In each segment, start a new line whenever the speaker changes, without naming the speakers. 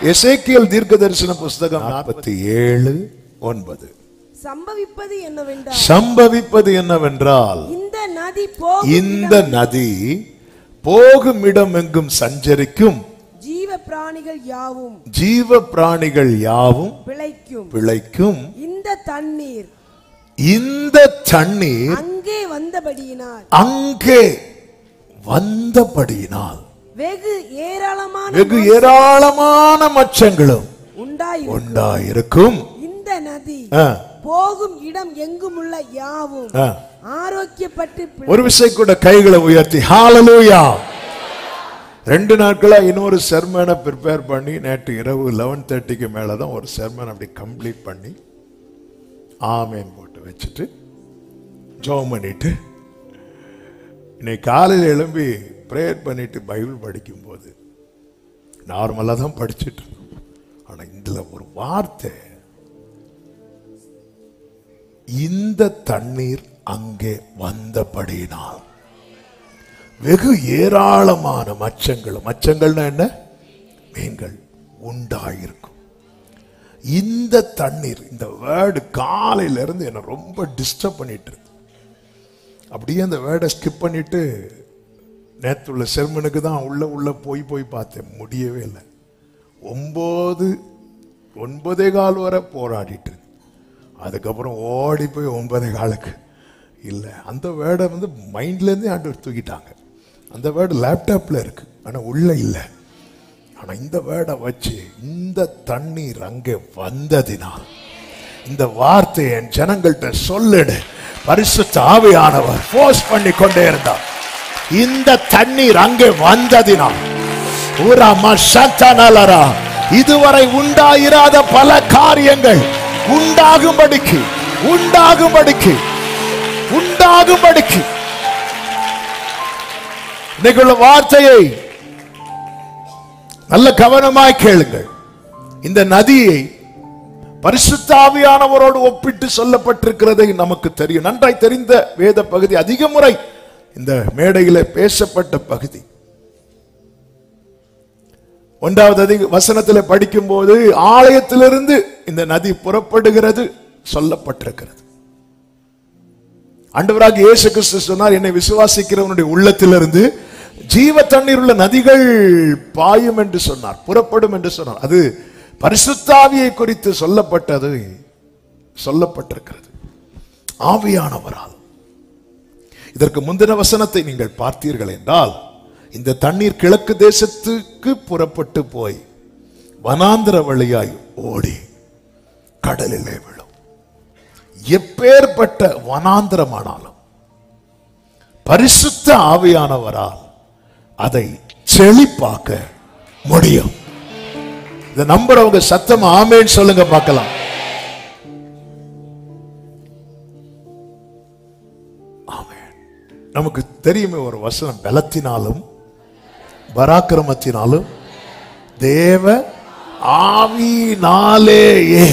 எசேக்கியேல் தீர்க்கதரிசன புஸ்தகம் 47:9. சம்பவிப்பது என்னவென்றால் இந்த நதி போகும் இடம் எங்கும் சஞ்சரிக்கும், ஜீவ பிராணிகள் யாவும் பிழைக்கும். இந்த தண்ணீர் அங்கே வந்தபடியினால் வெகு ஏராளமான மச்சங்களும் உண்டாயிருக்கும்.
இந்த நதி போகும் இடம் எங்கும் உள்ள யாவும் ஆரோக்கியப்பட்டு.
ஒரு விசை கூட கைகளை உயர்த்தி ஹalleluya. 2 நாட்களா இன்னொரு செர்மனை ப்ரிப்பேர் பண்ணி நேற்று இரவு 11:30க்கு மேலதான் ஒரு செர்மன் அப்படி கம்ப்ளீட் பண்ணி ஆமேன் போட்டு வச்சுட்டு ஜெபம் பண்ணிட்டு இன்னைக்கு காலையில் எழும்பி ப்ரேயர் பண்ணிட்டு பைபிள் படிக்கும்போது நார்மலாக தான் படிச்சுட்டு இருந்தோம். ஆனால் இதில் ஒரு வார்த்தை, இந்த தண்ணீர் அங்கே வந்தபடியினால் வெகு ஏராளமான மச்சங்கள்னா என்ன, மீன்கள் உண்டாயிருக்கும். இந்த தண்ணீர், இந்த வேர்டு காலையில இருந்து என்ன ரொம்ப டிஸ்டர்ப் பண்ணிட்டு இருக்கு. அப்படியே அந்த வேர்டை ஸ்கிப் பண்ணிட்டு நேற்று உள்ள செர்மனுக்கு தான் உள்ள போய் பார்த்தேன், முடியவே இல்லை. 9:15 வரை போராடிட்டு, அதுக்கப்புறம் ஓடி போய் 9:15 இல்லை. அந்த வேர்டை மைண்ட்லேருந்தே ஆண்டவர் தூக்கிட்டாங்க. அந்த வேர்டு லேப்டாப்பில் இருக்கு, ஆனால் உள்ள இல்லை. ஆனால் இந்த வேர்டை வச்சு இந்த தண்ணீர் அங்கே வந்ததினால் இந்த வார்த்தை என் ஜனங்கள்கிட்ட சொல்லிடு. பரிசுத்த ஆவியானவர் ஃபோர்ஸ் பண்ணி கொண்டே இருந்தார். இந்த தண்ணீர் அங்கே வந்ததினால் இதுவரை உண்டாயிராத பல காரியங்கள் உண்டாகும்படிக்கு இன்னைக்குள்ள வார்த்தையை நல்ல கவனமாய் கேளுங்கள். இந்த நதியை பரிசுத்த ஆவியானவரோடு ஒப்பிட்டு சொல்லப்பட்டிருக்கிறதை நமக்கு தெரியும். நன்றாய் தெரிந்த வேத பகுதி, அதிக முறை இந்த மேடையில பேசப்பட்ட பகுதி. 1வது வசனத்தில் படிக்கும் போது ஆலயத்திலிருந்து இந்த நதி புறப்படுகிறது சொல்லப்பட்டிருக்கிறது. ஆண்டவராகிய இயேசு கிறிஸ்து சொன்னார், என்னை விசுவாசிக்கிறவனுடைய உள்ளத்திலிருந்து ஜீவ தண்ணீர் உள்ள நதிகள் பாயும் என்று சொன்னார், புறப்படும் என்று சொன்னார். அது பரிசுத்த ஆவியை குறித்து சொல்லப்பட்டிருக்கிறது, ஆவியானவரால். இதற்கு முந்தின வசனத்தை நீங்கள் பார்த்தீர்கள் என்றால், இந்த தண்ணீர் கிழக்கு தேசத்துக்கு புறப்பட்டு போய் வனாந்திர வழியாய் ஓடி கடலிலே விழும். எப்பேற்பட்ட வனாந்திரமானாலும் பரிசுத்த ஆவியானவரால் அதை செழிப்பாக்க முடியும். இந்த நம்புறவங்க சத்தம் ஆமென் சொல்லுங்க பார்க்கலாம். ஆமென். நமக்கு தெரியுமே ஒரு வசனம், பலத்தினாலும் பராக்கிரமத்தினாலும் தேவ ஆவியினாலேயே.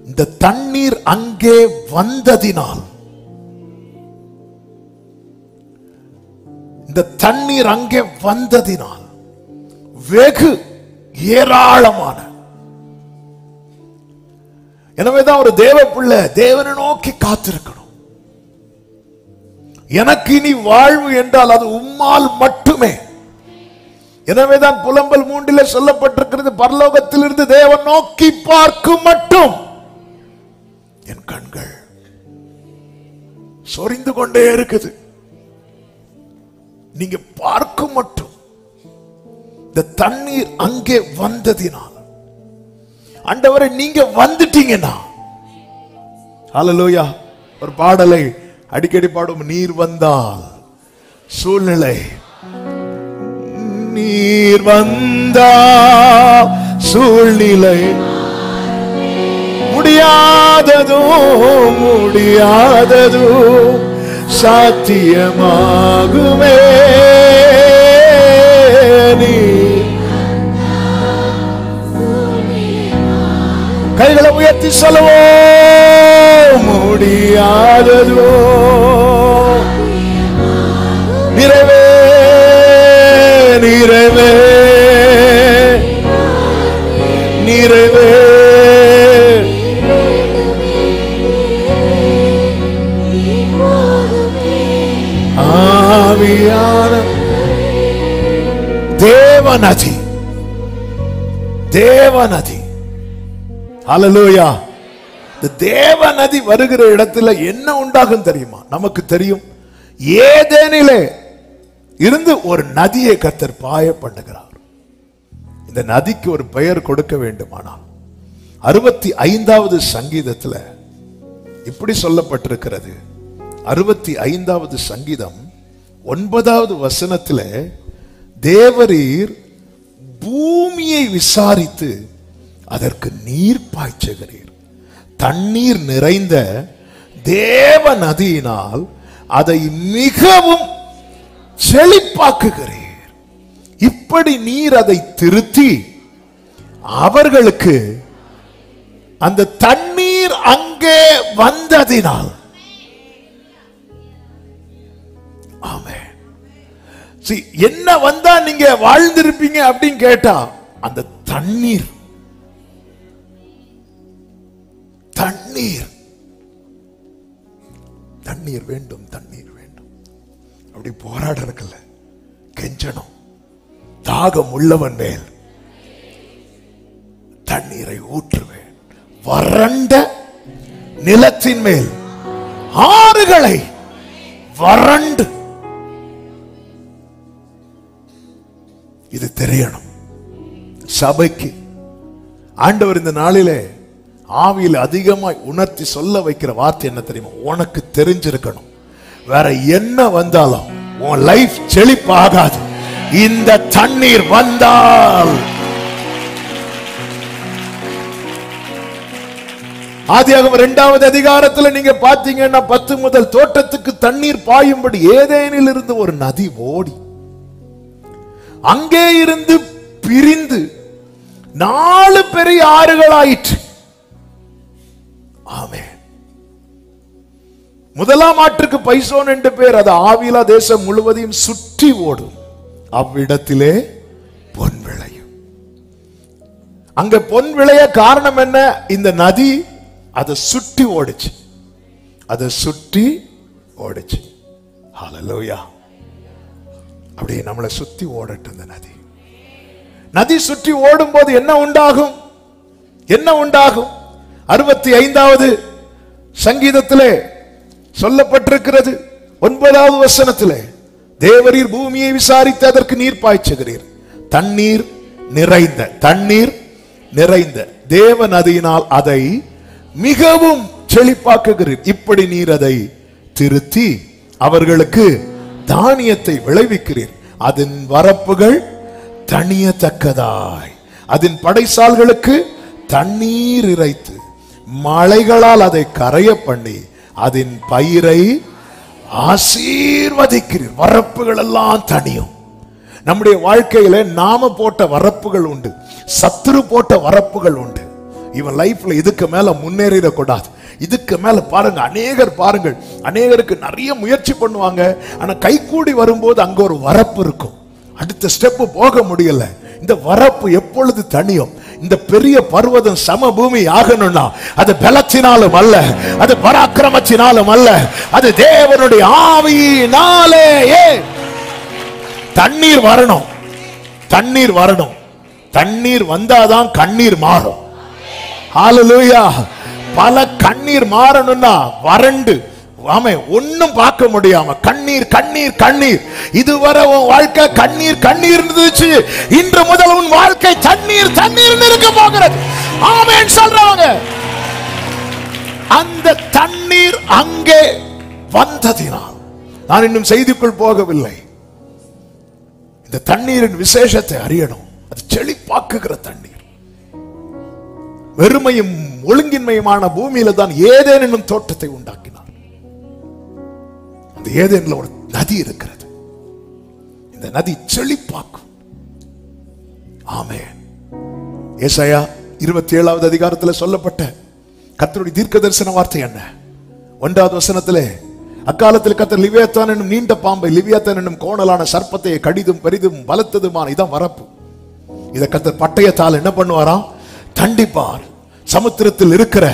இந்த தண்ணீர் அங்கே வந்ததினால், இந்த தண்ணீர் அங்கே வந்ததினால் வெகு ஏராளமான. எனவேதான் ஒரு தேவ பிள்ளை தேவனை நோக்கி காத்திருக்கணும். எனக்கு இனி வாழ்வு என்றால் அது உம்மால் மட்டுமே. எனவேதான் புலம்பல் 3 சொல்லப்பட்டிருக்கிறது, பரலோகத்திலிருந்து தேவன் நோக்கி பார்க்கும் மட்டும் என் கண்கள் சொரிந்து கொண்டே இருக்குது. நீங்க பார்க்கும் மட்டும். இந்த தண்ணீர் அங்கே வந்ததினால், ஆண்டவரே நீங்க வந்துட்டீங்கன்னா, ஹல்லேலூயா. ஒரு பாடலை அடிக்கடி பாடும், நீர் வந்தால் சூழ்நிலை, நீர் வந்தால் சூழ்நிலை முடியாததும் சாத்தியமாகுமே. கைகளை உயர்த்தி சொல்லுவோம், முடியாததோ நிறைவே நிறைவே தேவநதி, தேவநதி. ஹல்லேலூயா. இந்த தேவநதி வருகிற இடத்துல என்ன உண்டாகும் தெரியுமா? நமக்கு தெரியும், ஏதேனிலே இருந்து ஒரு நதியை கர்த்தர் பாய பண்ணுகிறார். இந்த நதிக்கு ஒரு பெயர் கொடுக்க வேண்டுமானால் 65வது சங்கீதத்தில் இப்படி சொல்லப்பட்டிருக்கிறது. 65வது சங்கீதம் 9வது வசனத்தில், தேவரீர் பூமியை விசாரித்து அதற்கு நீர் பாய்ச்சுகிறீர், தண்ணீர் நிறைந்த தேவ நதியினால் அதை மிகவும் செழிப்பாக்குகிறீர். இப்படி நீர் அதை திருத்தி அவர்களுக்கு அந்த தண்ணீர் அங்கே வந்ததினால். ஆமென். என்ன வந்தா நீங்க வாழ்ந்திருப்பீங்க அப்படின்னு கேட்டா, அந்த தண்ணீர், தண்ணீர், தண்ணீர் வேண்டும், தண்ணீர் வேண்டும். அப்படி போராடறதுல கெஞ்சணும். தாகம் உள்ளவன் மேல் தண்ணீரை ஊற்றுவேன், வறண்ட நிலத்தின் மேல் ஆறுகளை வறண்டு. இது தெரியணும் சபைக்கு. ஆண்டவர் இந்த நாளிலே ஆவியில் அதிகமாய் உணர்த்தி சொல்ல வைக்கிற வார்த்தை என்ன தெரியுமா? உனக்கு தெரிஞ்சிருக்கணும், வேற என்ன வந்தாலும் உன் லைஃப் செழிப்பாகாது. இந்த தண்ணீர் வந்தால், ஆதியாகமம் 2வது அதிகாரத்தில் நீங்க பாத்தீங்கன்னா 10 முதல், தோட்டத்துக்கு தண்ணீர் பாயும்படி ஏதேனில் இருந்து ஒரு நதி ஓடி அங்கே இருந்து பிரிந்து 4 பெரிய ஆறுகளாயிற்று. ஆமென். முதலாம் ஆற்றுக்கு பைசோன் என்று பேர். அது ஆவிலா தேசம் முழுவதையும் சுற்றி ஓடும். அவ்விடத்திலே பொன் விளையும். அங்க பொன் விளைய காரணம் என்ன? இந்த நதி அதை சுற்றி ஓடிச்சு, அதை சுற்றி ஓடிச்சு. ஹல்லேலூயா. அப்படியே நம்மளை சுத்தி ஓடட்டும் இந்த நதி. நதி சுற்றி ஓடும் போது என்ன உண்டாகும்? என்ன உண்டாகும்? 65வது சங்கீதத்திலே சொல்லப்பட்டிருக்கிறது 9வது வசனத்திலே, தேவரீர் பூமியை விசாரித்து அதற்கு நீர் பாய்ச்சுகிறீர், தண்ணீர் நிறைந்த, தண்ணீர் நிறைந்த தேவ நதியினால் அதை மிகவும் செழிப்பாக்குகிறீர். இப்படி நீர் அதை திருத்தி அவர்களுக்கு தானியத்தை விளைவிக்கிறீர், அதன் வரப்புகள் தணியத்தக்கதாய், அதன் படைசால்களுக்கு தண்ணீர் இறைத்து மழைகளால் அதை கரைய பண்ணி அதன் பயிரை ஆசீர்வதிக்கிறீர். வரப்புகள் எல்லாம் தனியும். நம்முடைய வாழ்க்கையில நாம போட்ட வரப்புகள் உண்டு, சத்துரு போட்ட வரப்புகள் உண்டு. இவன் லைஃப்ல இதுக்கு மேல முன்னேறிடக்கூடாது, இதுக்கு மேல பாருங்க, அநேகர் பாருங்கள், அநேகருக்கு நிறைய முயற்சி பண்ணுவாங்க, ஆனா கைகூடி வரும்போது அங்க ஒரு வரப்பு இருக்கும், அடுத்த ஸ்டெப் போக முடியல. இந்த வரப்பு எப்பொழுது தனியும்? இந்த பெரிய பர்வதம் சமபூமி ஆகணும்னா அது பலத்தினாலும் அல்ல, அது பராக்கிரமத்தினாலும் அல்ல, அது தேவனுடைய ஆவியினாலே. தண்ணீர் வரணும், தண்ணீர் வரணும். தண்ணீர் வந்தாதான் கண்ணீர் மாறும். ஹல்லேலூயா. பல கண்ணீர் மாறணும்னா வறண்டு, ஆமே, ஒன்னும் பார்க்க முடியாம கண்ணீர் கண்ணீர் கண்ணீர். இதுவரை உன் வாழ்க்கை கண்ணீர் கண்ணீர் இருந்துச்சு, இன்று முதல் உன் வாழ்க்கை தண்ணீர் தண்ணீர் இருக்க போகிறது. ஆமென் சொல்றவங்க. அந்த தண்ணீர் அங்கே வந்ததினால், நான் இன்னும் செய்திக்குள் போகவில்லை, இந்த தண்ணீரின் விசேஷத்தை அறியணும். அது செழிப்பாக்குகிற தண்ணீர். வெறுமையும் ஒழுங்கின்மையுமான பூமியில தான் ஏதேன் என்னும் தோட்டத்தை உண்டாக்கினார். அந்த ஏதேன்ல ஒரு நதி இருக்கிறது, இந்த நதி செழிப்பாக்கும். ஆமென். ஏசாயா 27வது அதிகாரத்தில் சொல்லப்பட்ட கர்த்தருடைய தீர்க்க தரிசன வார்த்தை என்ன? 1வது வசனத்திலே, அக்காலத்தில் கர்த்தர் லிவியாத்தான் என்னும் நீண்ட பாம்பை, லிவியாத்தான் என்னும் கோணலான சர்ப்பத்தை கடிதும் பெரிதும் பலத்ததுமான, இதான் வரப்பு. இதை கர்த்தர் பட்டயத்தால் என்ன பண்ணுவாராம்? தண்டிப்பார். சமுத்திரத்தில் இருக்கிற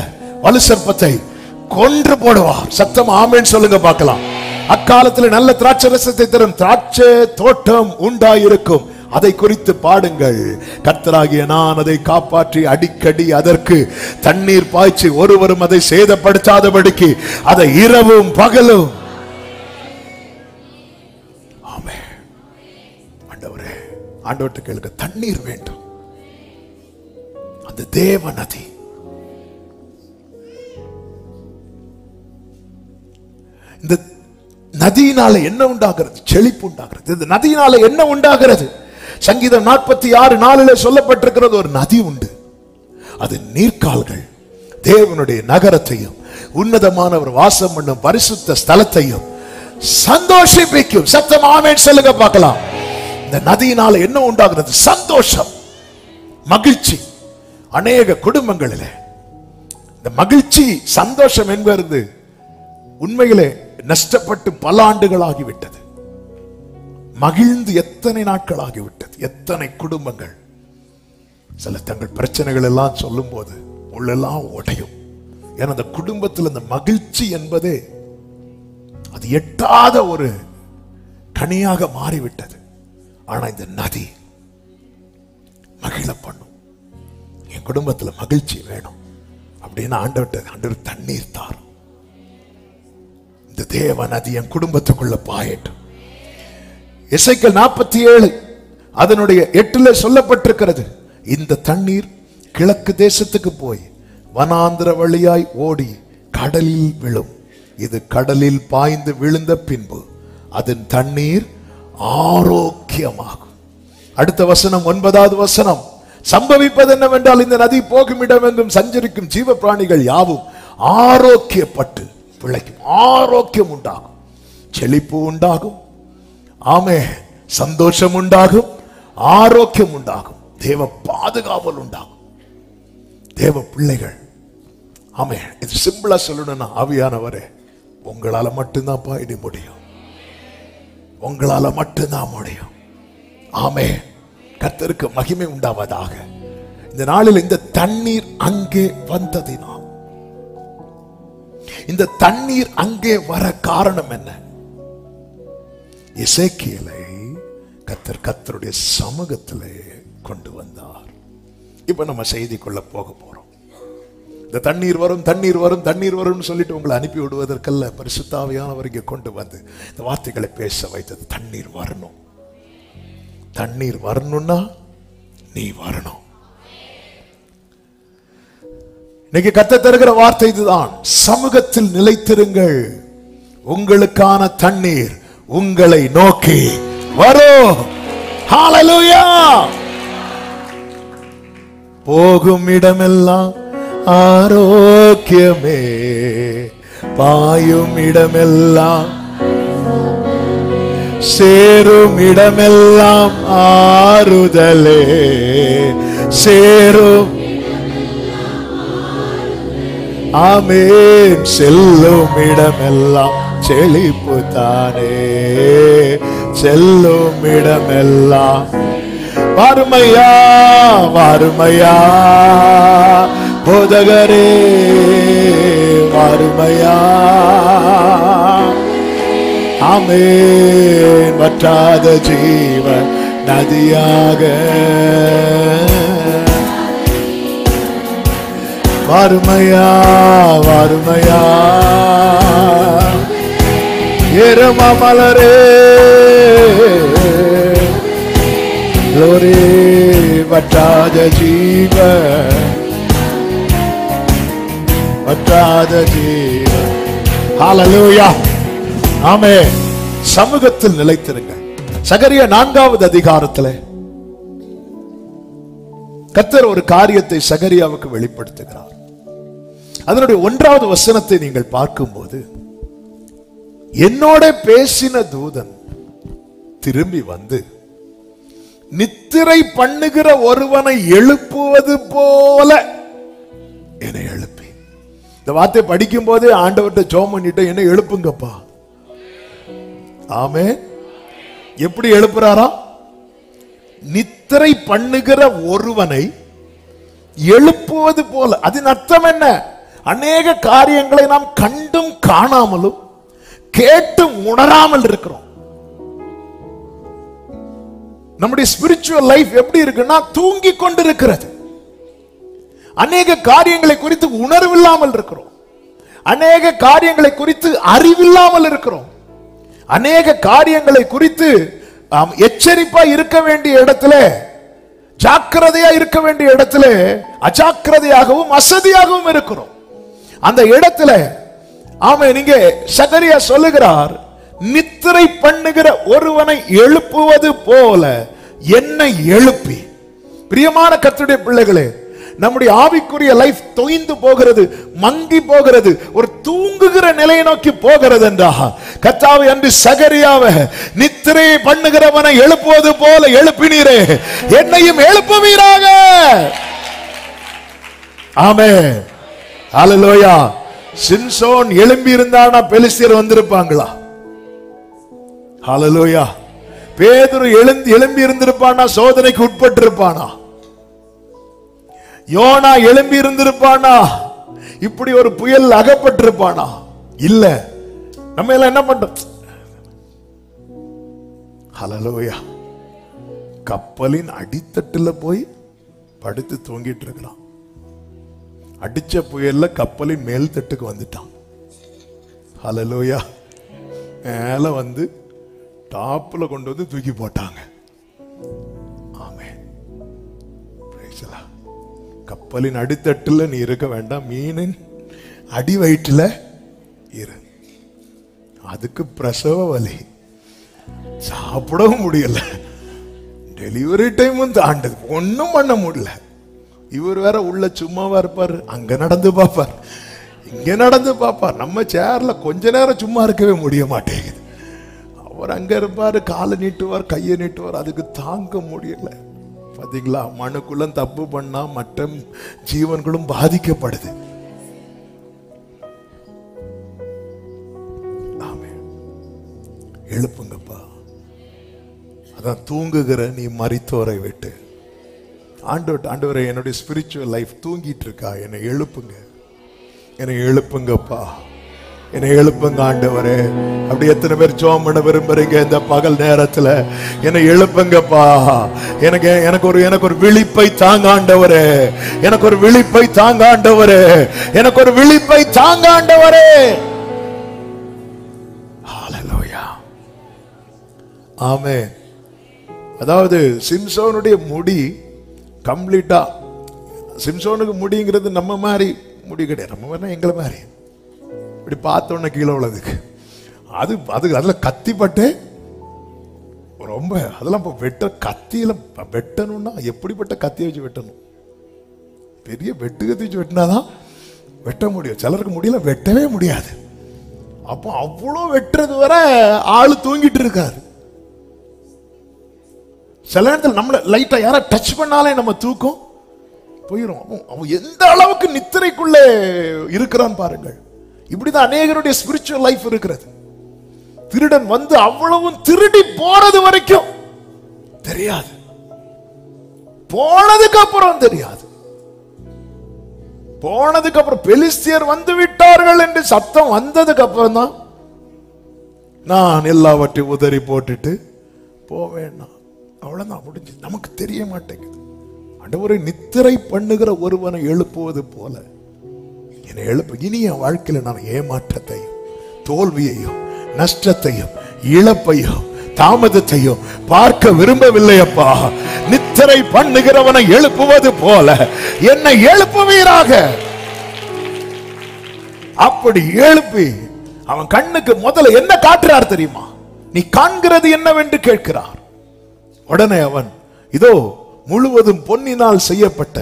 வலு சர்ப்பத்தை கொன்று போடுவார். சத்தம் ஆமென் சொல்லுங்க பார்க்கலாம். அக்காலத்தில் நல்ல திராட்சை ரசத்தை தரும் திராட்சை தோட்டம் உண்டாயிருக்கும், அதை குறித்து பாடுங்கள். கர்த்தராகிய நான் அதை காப்பாற்றி அடிக்கடி அதற்கு தண்ணீர் பாய்ச்சி ஒருவரும் அதை சேதப்படுத்தாதபடிக்கு அதை இரவும் பகலும். ஆமென். ஆண்டவரே, ஆண்டவர்கிட்ட கேளுங்க, தண்ணீர் வேண்டும். அந்த தேவ நதி, இந்த நதியினால என்ன உண்டாகிறது? செழிப்பு உண்டாகிறது. இந்த நதியினால என்ன உண்டாகிறது? சங்கீதம் 46:4 சொல்லப்பட்டிருக்கிறது, ஒரு நதி உண்டு, அது நீர்க்கால்கள் தேவனுடைய நகரத்தையும் உன்னதமானவர் வாசம் பண்ணும் பரிசுத்த ஸ்தலத்தையும் சந்தோஷிப்பிக்கும். சத்தம் ஆமென் சொல்லுங்க பார்க்கலாம். இந்த நதியினால என்ன உண்டாகிறது? சந்தோஷம், மகிழ்ச்சி. அநேக குடும்பங்களிலே இந்த மகிழ்ச்சி சந்தோஷம் என்பது உண்மையிலே நஷ்டப்பட்டு பல ஆண்டுகள் ஆகிவிட்டது. மகிழ்ந்து எத்தனை நாட்கள் ஆகிவிட்டது. எத்தனை குடும்பங்கள் சில தங்கள் பிரச்சனைகள் எல்லாம் சொல்லும் போது உள்ளெல்லாம் உடையும். ஏன்னா அந்த குடும்பத்தில் அந்த மகிழ்ச்சி என்பதே அது எட்டாத ஒரு கனியாக மாறிவிட்டது. ஆனா இந்த நதி மகிழ பண்ணும். என் குடும்பத்தில் மகிழ்ச்சி வேணும் அப்படின்னு ஆண்டவர் தண்ணீர் தாரும். இந்த தேவ நதி என் குடும்பத்துக்குள்ள பாயட்டும். எசேக்கியேல் 47 அதனுடைய 8 சொல்லப்பட்டிருக்கிறது, இந்த தண்ணீர் கிழக்கு தேசத்துக்கு போய் வனாந்திர வழியாய் ஓடி கடலில் விழும். இது கடலில் பாய்ந்து விழுந்த பின்பு அதன் தண்ணீர் ஆரோக்கியமாகும். அடுத்த வசனம் 9வது வசனம், சம்பவிப்பது என்னவென்றால் இந்த நதி போகும் இடமெங்கும் சஞ்சரிக்கும் ஜீவ பிராணிகள் யாவும் ஆரோக்கியப்பட்டு பிழைக்கும். ஆரோக்கியம் உண்டாகும், செழிப்பு உண்டாகும், ஆமே, சந்தோஷம் உண்டாகும், ஆரோக்கியம் உண்டாகும், தேவ பாதுகாவல் உண்டாகும். தேவ பிள்ளைகள், ஆமே, இது சிம்பிளா சொல்லணும்னா, ஆவியானவரே உங்களால மட்டும்தான் பாயிட முடியும், உங்களால மட்டும்தான் முடியும். ஆமே, கர்த்தருக்கு மகிமை உண்டாவதாக. இந்த நாளில் இந்த தண்ணீர் அங்கே வந்ததினால், இந்த தண்ணீர் அங்கே வர காரணம் என்ன? எசேக்கியேலை கர்த்தருடைய சமூகத்திலே கொண்டு வந்தார். இப்ப நம்ம செய்திக்குள்ள போக போறோம். இந்த தண்ணீர் வரும், தண்ணீர் வரும், தண்ணீர் வரும் சொல்லிட்டு உங்களை அனுப்பி விடுவதற்கல்ல, பரிசுத்த ஆவியானவர் இங்கே கொண்டு வந்து இந்த வார்த்தைகளை பேச வைத்தது. தண்ணீர் வரணும். தண்ணீர் வரணும்னா நீ வரணும். இன்னைக்கு கர்த்தர் தருகிற வார்த்தை இதுதான், சமூகத்தில் நிலைத்திருங்கள், உங்களுக்கான தண்ணீர் உங்களை நோக்கி வரும். ஹல்லேலூயா. போகும் இடமெல்லாம் ஆரோக்கியமே, பாயும் இடமெல்லாம், சேரும் இடமெல்லாம் ஆறுதலே, சேரும், ஆமென், செல்லும் இடமெல்லாம் செழிப்பு தானே, செல்லும் இடமெல்லாம் வாருமையா, வாருமையா போதகரே, வாருமையா, ஆமென், வற்றாத ஜீவ நதியாக வாருமையா, வாருமையா எரும மலரே, லோரே வற்றாத ஜீவ, வற்றாத ஜீவ. ஹல்லேலூயா. ஆமென். சமூகத்தில் நிலைத்திருங்கள். சகரியா 4வது அதிகாரத்தில் கர்த்தர் ஒரு காரியத்தை சகரியாவுக்கு வெளிப்படுத்துகிறார். அதனுடைய 1வது வசனத்தை நீங்கள் பார்க்கும்போது, என்னோட பேசின தூதன் திரும்பி வந்து நித்திரை பண்ணுகிற ஒருவனை எழுப்புவது போல என்னை எழுப்பி. இந்த வார்த்தை படிக்கும் போது ஆண்டவர்கிட்ட ஜெபம் பண்ணிட்டு, என்ன எழுப்புங்கப்பா. ஆமென். எப்படி எழுப்புறாரா? நித்திரை பண்ணுகிற ஒருவனை எழுப்புவது போல. அதன் அர்த்தம் என்ன? அநேக காரியங்களை நாம் கண்டும் காணாமலும் கேட்டும் உணராமல் இருக்கிறோம். நம்முடைய ஸ்பிரிச்சுவல் லைஃப் எப்படி இருக்குன்னா தூங்கி கொண்டிருக்கிறது. அநேக காரியங்களை குறித்து உணர்வில்லாமல் இருக்கிறோம். அநேக காரியங்களை குறித்து அறிவில்லாமல் இருக்கிறோம். அநேக காரியங்களை குறித்து எச்சரிப்பா இருக்க வேண்டிய இடத்துல, ஜாக்கிரதையா இருக்க வேண்டிய இடத்துல அஜாக்கிரதையாகவும் அசதியாகவும் இருக்கிறோம். அந்த இடத்துல நீங்க சகரியா சொல்லுகிறார், நித்திரை பண்ணுகிற ஒருவனை எழுப்புவது போல என்னை எழுப்பி. பிரியமான கர்த்தருடைய பிள்ளைகளே, நம்முடைய ஆவிக்குரிய லைஃப் தொய்ந்து போகிறது, மங்கி போகிறது, ஒரு தூங்குகிற நிலையை நோக்கி போகிறது என்றா கர்த்தாவே அன்று சகரியாவை நித்திரை பண்ணுகிறவனை எழுப்புவது போல எழுப்பினீரே, என்னையும் எழுப்புவீராக. ஆமென், ஹல்லேலூயா. சிம்சோன் எழும்பி இருந்தானா பெலிஸ்தியர் வந்திருப்பாங்களா? ஹல்லேலூயா. பேதுரு எழும்பி இருந்திருப்பானா சோதனைக்கு உட்பட்டு இருப்பானா? யோனா எழும்பி இருந்திருப்பானா இப்படி ஒரு புயல் அகப்பட்டிருப்பானா? இல்ல. நம்ம எல்லாம் என்ன பண்றோம்? ஹல்லேலூயா. கப்பலின் அடித்தட்டுல போய் படுத்து தூங்கிட்டு இருக்கிறான். அடிச்ச புயல்ல கப்பலின் மேல் தட்டுக்கு வந்துட்டான். ஹல்லேலூயா. மேல வந்து டாப்ல கொண்டு வந்து தூக்கி போட்டாங்க. ஆமென். Praise the Lord. கப்பலின் அடித்தட்டுல நீ இருக்க வேண்டாம், மீனின் அடி வயிற்றுல இரு. அதுக்கு பிரசவ வலி, சாப்பிடவும் முடியல, டெலிவரி டைமும் தாண்டது, ஒன்னும் பண்ண முடியல. இவர் வேற உள்ள சும்மாவா இருப்பார், அங்க நடந்து பார்ப்பார், இங்க நடந்து பார்ப்பார். நம்ம சேர்ல கொஞ்ச நேரம் சும்மா இருக்கவே முடிய மாட்டேங்குது. அவர் அங்க இருப்பாரு, காலை நீட்டுவார், கையை நீட்டுவார், அதுக்கு தாங்க முடியல. பாத்தீங்களா, மனுக்குள்ள தப்பு பண்ணா மற்ற ஜீவன்களும் பாதிக்கப்படுது. எழுப்புங்கப்பா. அதான் தூங்குகிற நீ மரித்தோரை விட்டு. ஆண்டவரே, என்னுடைய ஸ்பிரிச்சுவல் லைஃப் தூங்கிட்டு இருக்கா, என்னை எழுப்புங்க, என்னை எழுப்புங்கப்பா, என்னை எழுப்புங்க ஆண்டவரே. அப்படி எத்தனை பேர் ஜெபம் பண்ண விரும்புறீங்க இந்த பகல் நேரத்துல? என்னை எழுப்புங்கப்பா. எனக்கு ஒரு விழிப்பை தாங்க ஆண்டவரே, எனக்கு ஒரு விழிப்பை தாங்க ஆண்டவரே, எனக்கு ஒரு விழிப்பை தாங்க ஆண்டவரே. ஹல்லேலூயா. ஆமென். அதாவது சிம்சோனுடைய முடி கம்ப்ளீட்டா, சிம்சோனுக்கு முடிங்கிறது நம்ம மாதிரி முடி கிடையாது. நம்ம மாதிரி எங்களை மாதிரி இப்படி பார்த்தோன்னே கீழே உள்ளதுக்கு அது அதில் கத்திப்பட்டு ரொம்ப அதெல்லாம் இப்போ கத்தியில வெட்டணும்னா எப்படிப்பட்ட கத்தியை வச்சு வெட்டணும்? பெரிய வெட்டு கத்தி வச்சு வெட்டினாதான் வெட்ட முடியும். சிலருக்கு முடியல, வெட்டவே முடியாது. அப்போ அவ்வளோ வெட்டுறது வர ஆளு தூங்கிட்டு இருக்காரு. சில நேரத்தில் நம்மளை லைட்டா யாரா டச் பண்ணாலே நம்ம தூக்கம் போயிடும். அவன் எந்த அளவுக்கு நித்திரைக்குள்ளே இருக்கிறான் பாருங்கள். இப்படிதான் அநேகருடைய ஸ்பிரிச்சுவல் லைஃப் இருக்கிறது. திருடன் வந்து அவ்வளவும் திருடி போறது வரைக்கும் தெரியாது, போனதுக்கு அப்புறம் தெரியாது. போனதுக்கு அப்புறம் பெலிஸ்தியர் வந்து விட்டார்கள் என்று சத்தம் வந்ததுக்கு அப்புறம் தான் நான் எல்லாவற்றையும் உதறி போட்டுட்டு போவேன். அவ்வளவுதான், முடிஞ்சு. நமக்கு தெரிய மாட்டேங்குது. ஆண்டவரே, நித்திரை பண்ணுகிற ஒருவனை எழுப்புவது போல என்னை எழுப்பு. இனி என் வாழ்க்கையில நான் ஏமாற்றத்தையும் தோல்வியையும் நஷ்டத்தையும் இழப்பையும் தாமதத்தையும் பார்க்க விரும்பவில்லை அப்பா. நித்திரை பண்ணுகிறவனை எழுப்புவது போல என்னை எழுப்புவீராக. அப்படி எழுப்பி அவன் கண்ணுக்கு முதல்ல என்ன காட்டுறார் தெரியுமா? நீ காண்கிறது என்னவென்று கேட்கிறார். உடனே அவன், இதோ முழுவதும் பொன்னினால் செய்யப்பட்ட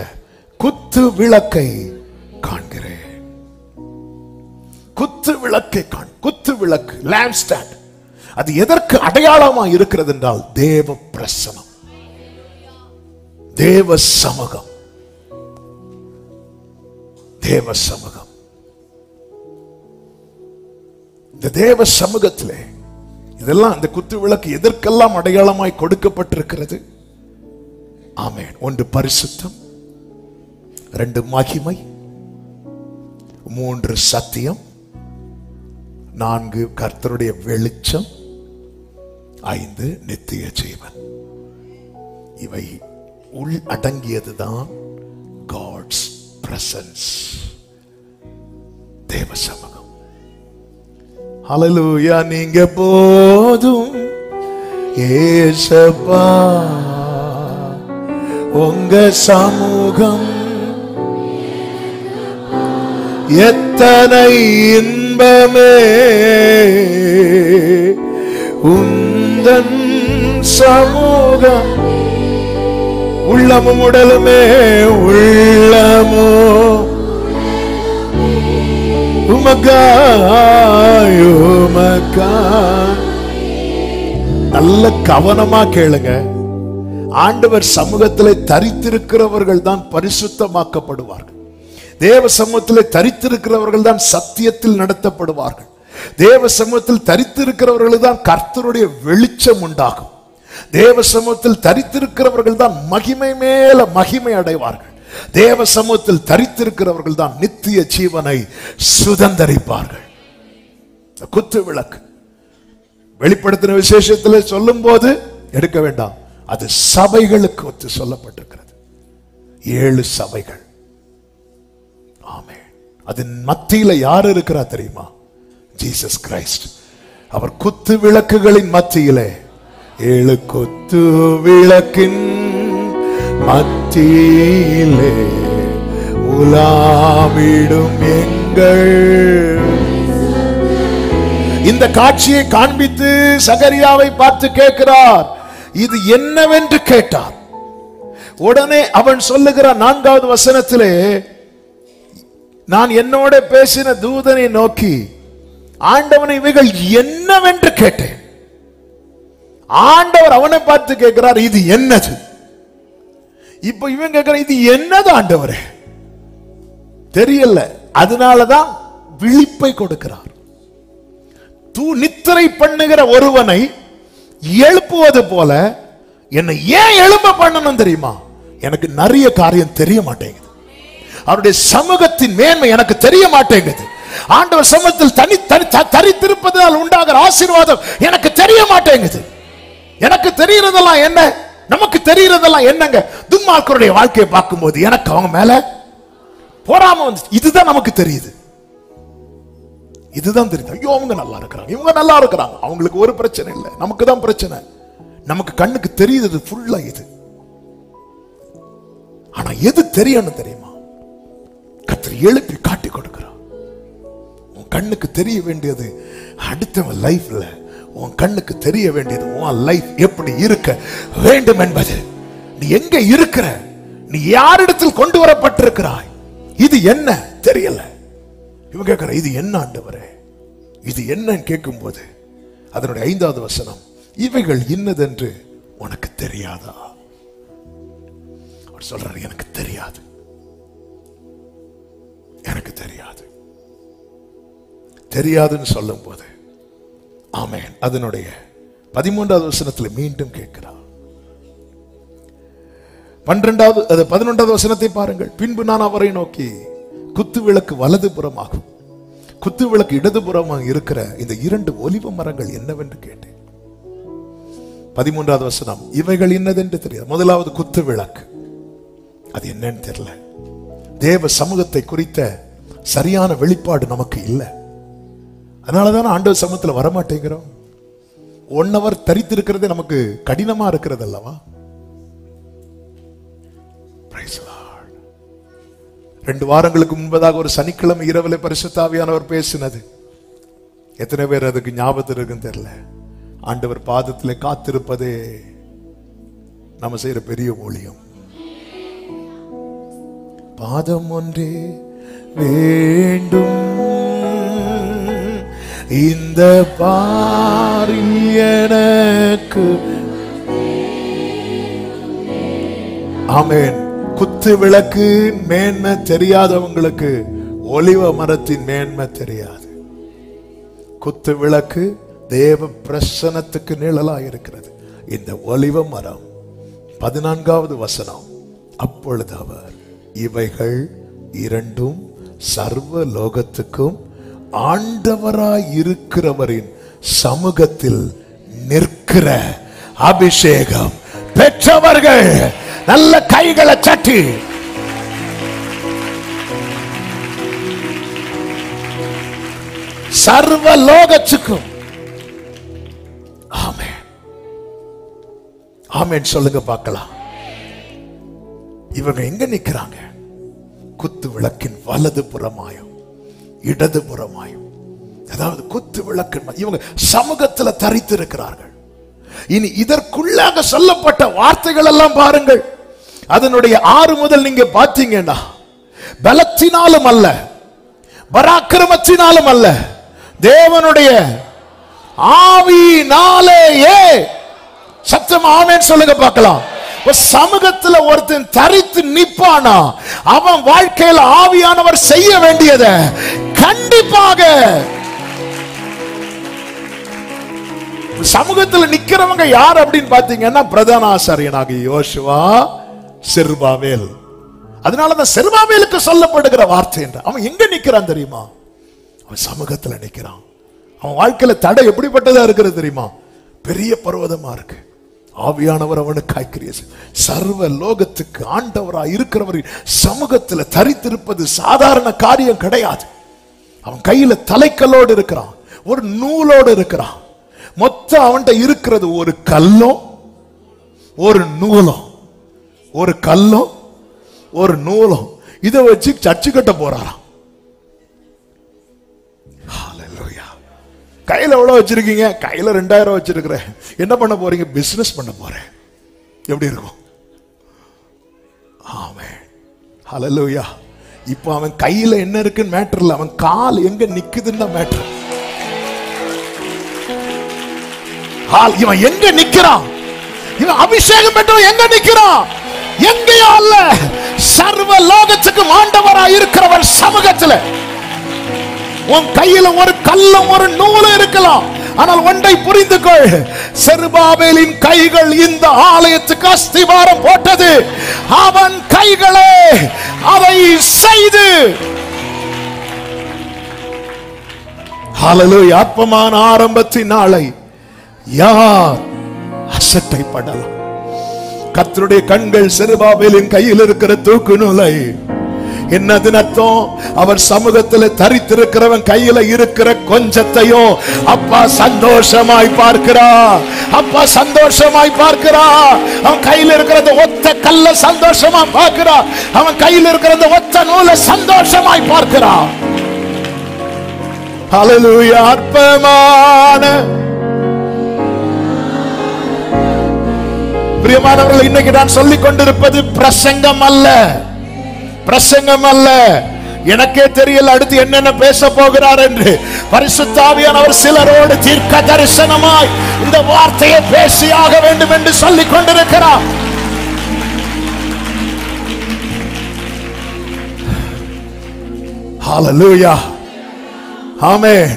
குத்து விளக்கை காண்கிறேன். குத்து விளக்கை குத்து விளக்கு, லேம்ப் ஸ்டாண்ட். அது எதற்கு அடையாளமா இருக்கிறது என்றால் தேவ பிரசனம், தேவ சமூகம், தேவ சமூகம். இந்த தேவ சமூகத்திலே இதெல்லாம், இந்த குத்து விளக்கு எதற்கெல்லாம் அடையாளமாய் கொடுக்கப்பட்டிருக்கிறது? ஆமென். 1 பரிசுத்தம், 2 மகிமை, 3 சத்தியம், 4 கர்த்தருடைய வெளிச்சம், 5 நித்திய ஜீவன். இவை உள் அடங்கியதுதான் காட்ஸ் பிரசன்ஸ், தேவ சமூகம். ஹல்லேலூயா. நீங்க போதும் ஏசப்பா, உங்க சமூகம் எத்தனை இன்பமே, உந்தன் சமூகம் உள்ளமும் உடலுமே, உள்ளமோ உமக்காய் உமக்காய். நல்ல கவனமா கேளுங்க. ஆண்டவர் சமூகத்திலே தரித்திருக்கிறவர்கள் தான் பரிசுத்தமாக்கப்படுவார்கள். தேவ சமூகத்திலே தரித்திருக்கிறவர்கள் தான் சத்தியத்தில் நடத்தப்படுவார்கள். தேவ சமூகத்தில் தரித்திருக்கிறவர்கள் தான் கர்த்தருடைய வெளிச்சம் உண்டாகும். தேவ சமூகத்தில் தரித்திருக்கிறவர்கள் தான் மகிமை மேல மகிமை அடைவார்கள். தேவ சமூகத்தில் தரித்திருக்கிறவர்கள் தான் நித்திய ஜீவனை சுதந்தரிப்பார்கள். குத்து விளக்கு வெளிப்படுத்தின விசேஷத்தில் சொல்லும் போது எடுக்க வேண்டாம், அது சபைகளுக்கு ஒத்து சொல்லப்பட்டிருக்கிறது. 7 சபைகள். ஆமென். அதன் மத்தியில யார் இருக்கிறா தெரியுமா? Jesus Christ. அவர் குத்து விளக்குகளின் மத்தியிலே 7 குத்து விளக்கின் மத்தியிலே உலாவிடும் எங்கள். இந்த காட்சியை காண்பித்து சகரியாவை பார்த்து கேட்கிறார், இது என்னவென்று கேட்டார். உடனே அவன் சொல்லுகிறான் 4வது வசனத்திலே, நான் என்னோட பேசின தூதனை நோக்கி, ஆண்டவனை இவைகள் என்னவென்று கேட்டேன். ஆண்டவர் அவனை பார்த்து கேட்கிறார், இது என்னது? இப்ப இவன் கேட்கிறான், இது என்னது ஆண்டவரே? தெரியல. அதனாலதான் விழிப்பை கொடுக்கிறார். நித்திரை பண்ணுகிற ஒருவனை எழுப்புவது போல என்னை ஏன் எழும்ப பண்ணணும் தெரியுமா? எனக்கு நிறைய காரியம் தெரிய மாட்டேங்குது. அவருடைய சமூகத்தின் மேன்மை எனக்கு தெரிய மாட்டேங்குது. ஆண்டவர் சமூகத்தில் தரித்திருப்பதால் உண்டாகிற ஆசீர்வாதம் எனக்கு தெரிய மாட்டேங்குது. எனக்கு தெரிகிறதெல்லாம் என்ன? நமக்கு தெரிகிறதெல்லாம் என்னங்க? துன்மார்க்கருடைய வாழ்க்கையை பார்க்கும்போது எனக்கு அவங்க மேல போராம வந்து, இதுதான் நமக்கு தெரியுது. இதுதான் தெரியுது. ஐயோ, அவங்க நல்லா இருக்கிறாங்க, இவங்க நல்லா இருக்கிறாங்க, அவங்களுக்கு ஒரு பிரச்சனை இல்லை, நமக்கு தான் பிரச்சனை. நமக்கு கண்ணுக்கு தெரியுது ஃபுல்லா இது. ஆனா எது தெரியணும் தெரியுமா? கர்த்தர் எழுப்பி காட்டி கொடுக்கிறார். உன் கண்ணுக்கு தெரிய வேண்டியது அடுத்தவன் லைஃப்ல, உன் கண்ணுக்கு தெரிய வேண்டியது உன் லைஃப் எப்படி இருக்க வேண்டும் என்பது. நீ எங்க இருக்கிற, நீ யாரிடத்தில் கொண்டு வரப்பட்டிருக்கிறாய், இது என்ன தெரியல. இவங்க கேட்கிற, இது என்ன ஆண்டவரே, இது என்னன்னு கேட்கும் போது அதனுடைய 5வது வசனம், இவைகள் இன்னதென்று உனக்கு தெரியாதா? அவர் சொல்றாரு, எனக்கு தெரியாது, எனக்கு தெரியாது. தெரியாதுன்னு சொல்லும் போது ஆமென், அதனுடைய 13வது வசனத்தில் மீண்டும் கேட்கிறார். 11வது வசனத்தை பாருங்கள். பின்பு நான் அவரை நோக்கி, குத்து விளக்கு வலது புறமாகும், குத்து விளக்கு இடதுபுறமாக இருக்கிற இந்த 2 ஒலிவ மரங்கள் என்னவென்று கேட்டேன். 13வது வசனம், இவைகள் என்னதென்று தெரியாது. முதலாவது குத்து விளக்கு, அது என்னன்னு தெரியல. தேவ சமூகத்தை குறித்த சரியான வெளிப்பாடு நமக்கு இல்லை. அதனாலதான் ஆண்டவர் சமூகத்தில் வரமாட்டேங்கிறோம். 1 hour தரித்திருக்கிறதே நமக்கு கடினமா இருக்கிறது அல்லவா? 2 வாரங்களுக்கு முன்பதாக ஒரு சனிக்கிழமை இரவில் பரிசுத்த ஆவியானவர் பேசினது எத்தனை பேர் அதுக்கு ஞாபகத்தில் இருக்குன்னு தெரியல. ஆண்டவர் பாதத்திலே காத்திருப்பதே நம்ம செய்யற பெரிய ஊழியம். பாதம் ஒன்றே வேண்டும் இந்த பாரில் எனக்கு. ஆமென். குத்து விளக்கு மேன்மை தெரியாதவங்களுக்கு ஒலிவ மரத்தின் மேன்மை தெரியாது. குத்து விளக்கு தேவ பிரசன்னத்துக்கு நிழலா இருக்கிறது. இந்த ஒலிவ மரம் 14வது வசனம், அப்பொழுது அவர், இவைகள் 2ம் சர்வ லோகத்துக்கும் ஆண்டவராய் இருக்கிறவரின் சமூகத்தில் நிற்கிற அபிஷேகம் பெற்றவர்கள் நல்ல கைகளை தட்டி சர்வ லோகத்துக்கும் ஆமென் ஆமென் சொல்லுங்க பார்க்கலாம். இவங்க எங்க நிக்கிறாங்க? குத்து விளக்கின் வலது புறமாயும் இடது புறமாயும், அதாவது குத்து விளக்கு இவங்க சமூகத்துல தரித்து இருக்கிறார்கள். இனி இதற்குள்ளாக சொல்லப்பட்ட வார்த்தைகள் எல்லாம் பாருங்கள். அதனுடைய 6 முதல் நீங்க பார்த்தீங்கன்னா, பலத்தினாலும் அல்ல, பராக்கிரமத்தினாலும் அல்ல, தேவனுடைய ஆவியினாலேயே. சத்தம் ஆமென் சொல்லுங்க பார்க்கலாம். சமூகத்துல ஒருத்தன் தரித்து நிப்பானா, அவன் வாழ்க்கையில் ஆவியானவர் செய்ய வேண்டியதை கண்டிப்பாக. சமூகத்தில் நிக்கிறவங்க யார் அப்படின்னு பாத்தீங்கன்னா, பிரதான ஆசாரியனாகிய யோசுவா, செருபாபேல். அதனாலதான் செருபாபேலுக்கு சொல்லப்படுகிற வார்த்தை என்ற, அவன் எங்க நிக்கிறான் தெரியுமா? அவன் சமூகத்துல நிக்கிறான். அவன் வாழ்க்கையில தடை எப்படிப்பட்டதா இருக்கிறது தெரியுமா? பெரிய பர்வதமா இருக்கு. ஆவியானவர் அவனுக்கு காய்கிறிய சர்வ லோகத்துக்கு ஆண்டவராய் இருக்கிறவர் சமூகத்துல தரித்திருப்பது சாதாரண காரியம் கிடையாது. அவன் கையில தலைக்கல்லோடு இருக்கிறான், ஒரு நூலோடு இருக்கிறான். மொத்தம் அவன்கிட்ட இருக்கிறது ஒரு கல்லும் ஒரு நூலும், ஒரு கல்லும் ஒரு நூலும். இதை வச்சு சர்ச்சு கட்ட போறாராம். கையில எவ்வளவு வச்சிருக்கீங்க? கையில 2000 வச்சிருக்கிறேன். என்ன பண்ண போறீங்க? பிசினஸ் பண்ண போறேன். எப்படி இருக்கும்? ஆமென் ஹல்லேலூயா. இப்போ அவன் கையில என்ன இருக்குன்னு மேட்டர் இல்ல, அவன் கால் எங்க நிக்குதுன்னு மேட்டர். இவன் எங்க நிக்கிறான்? இவன் அபிஷேகம் பெற்றவன் எங்க நிக்கிறான்? எங்கேயோ அல்ல, சர்வ லோகத்துக்கு ஆண்டவராய் இருக்கிறவர் சமூகத்துல. உன் கையில ஒரு கல்லும் ஒரு நூலும் இருக்கலாம், ஆனால் ஒன்றை புரிந்து கொள், செருபாபேலின் கைகள் இந்த ஆலயத்துக்கு அஸ்திவாரம் போட்டது. அவன் கைகளே அதை செய்து. ஹல்லேலூயா. ஆத்மமான ஆரம்பத்தின் நாளை யார் அசட்டை படலாம்? கர்த்தருடைய கண்கள் செருபாபேலின் கையில் இருக்கிற தூக்கு நூலை. என்னது அர்த்தம்? அவர் சமூகத்தில் தரித்திருக்கிறவன் கையில இருக்கிற கொஞ்சத்தையோ அப்பா சந்தோஷமாய் பார்க்கிறா. அப்பா சந்தோஷமாய் பார்க்கிறா. அவன் கையில் இருக்கிறத ஒத்த கல்ல சந்தோஷமா பார்க்கிறா. அவன் கையில் இருக்கிறத ஒத்த நூலை சந்தோஷமாய் பார்க்கிறா. ஹல்லேலூயா. அற்பமான பிரியமானவர்கள், இன்னைக்கு நான் சொல்லிக் கொண்டிருப்பது பிரசங்கம் அல்ல, பிரசங்கம் அல்ல. எனக்கே தெரியல அடுத்து என்னென்ன பேச போகிறார் என்று. பரிசுத்த ஆவியானவர் சிலரோடு தீர்க்க தரிசனமாய் இந்த வார்த்தையை பேசியாக வேண்டும் என்று சொல்லிக் கொண்டிருக்கிறார். ஹல்லேலூயா. ஆமென்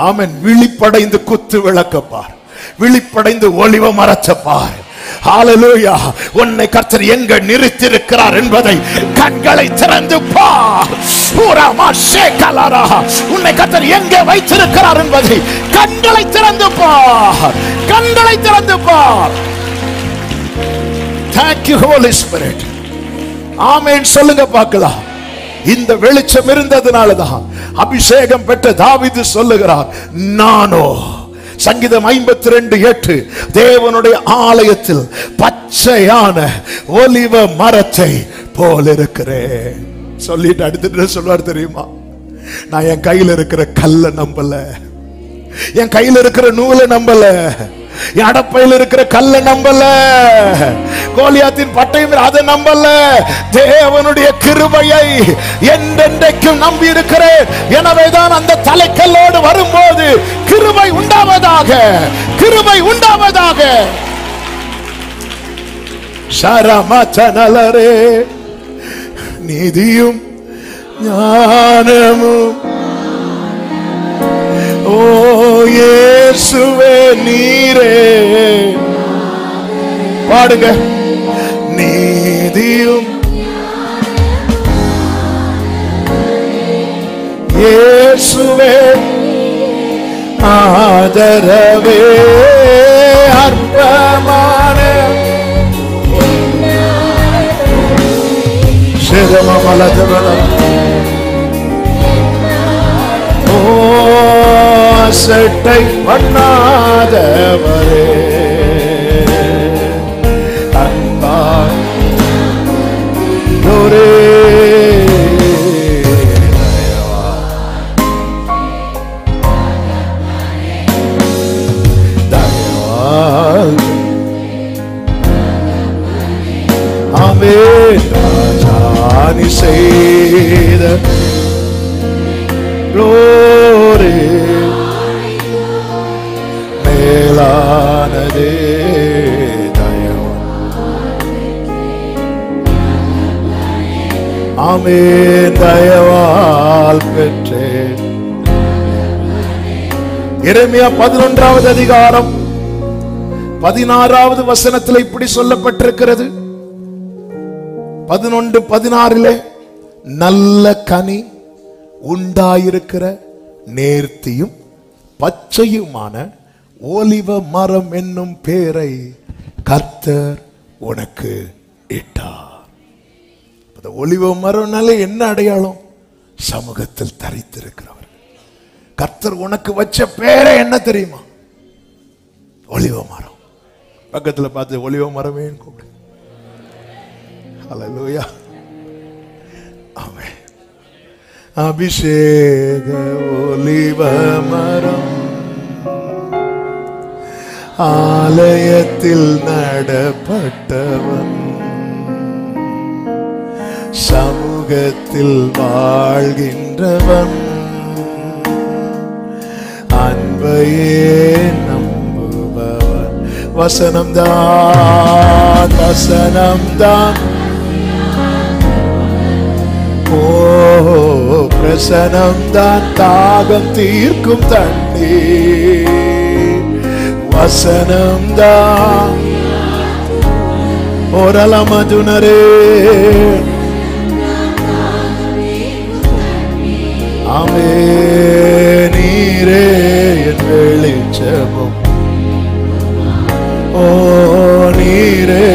ஆமென். விழிப்படைந்து குத்து விளக்கப்பார், விழிப்படைந்து ஒளிவ மரச்சப்பார். ஹல்லேலூயா. உன்னை கர்த்தர் எங்க நிறுத்தியிருக்கிறார் என்பதை கண்களை திறந்து பார். உன்னை கர்த்தர் எங்கே வைத்திருக்கிறார் என்பதை கண்களை திறந்து பார், கண்களை திறந்து பார். Thank you Holy Spirit. ஆமென் சொல்லுங்க பார்க்கலாம். இந்த வெளிச்சம் இருந்ததுனாலதான் அபிஷேகம் பெற்ற தாவீது சொல்லுகிறார், நானோ சங்கீதம் 52:8 தேவனுடைய ஆலயத்தில் பச்சையான ஒலிவ மரத்தை போல் இருக்கிறேன் சொல்லிட்டு அடுத்து சொல்வார் தெரியுமா? நான் என் கையில இருக்கிற கல்ல நம்பல, என் கையில இருக்கிற நூலை நம்பல, என் அடப்பையில் இருக்கிற கல்ல நம்பல, கோலியாத்தின் பட்டயம் அதை நம்பல. தேவனுடைய கிருபையை என்றென்றைக்கும் நம்பி இருக்கிறேன். எனவேதான் அந்த தலைக்கல்லோடு வரும்போது கிருபை உண்டாவதாக, கிருபை உண்டாவதாக. ஷரமச்சனலரே நீதியும் ஞானமும் ஓ இயேசுவே நீரே. பாடுங்க. நீதியும் இயேசுவே ஆதரவே அற்பமான அசட்டை பண்ணாதவரே அன்பாரே தயவால் ஆமே ராஜானி செய்த glory மேலானதே ஆமென் தயவால் பெற்றேன். எரேமியா 11வது அதிகாரம் 16வது வசனத்தில் இப்படி சொல்லப்பட்டிருக்கிறது. 11:16 நல்ல கனி உண்டாயிருக்கிற நேர்த்தியும் பச்சையுமான ஒலிவ மரம் என்னும் பேரை கர்த்தர் உனக்கு இட்டார். ஒலிவ மரம்னால என்ன அடையாளம்? சமூகத்தில் தரித்திருக்கிறவர். கர்த்தர் உனக்கு வச்ச பேரை என்ன தெரியுமா? ஒலிவ மரம். பக்கத்துல பார்த்து ஒலிவ மரமே கூப்பிடு. ஹல்லேலூயா. ஆமென். அபிஷேக ஒலிவ மரம் ஆலயத்தில் நடப்பட்டவன் சமூகத்தில் வாழ்கின்றவன் அன்பையே நம்புபவன். வசனம்தான் வசனம்தான் ஓ பிரசனம்தான் தாகம் தீர்க்கும் தண்ணீர். வசனம்தான் ஓரலமதுனரே ஆமே நீரே என் வெளிச்சமும் ஓ நீரே.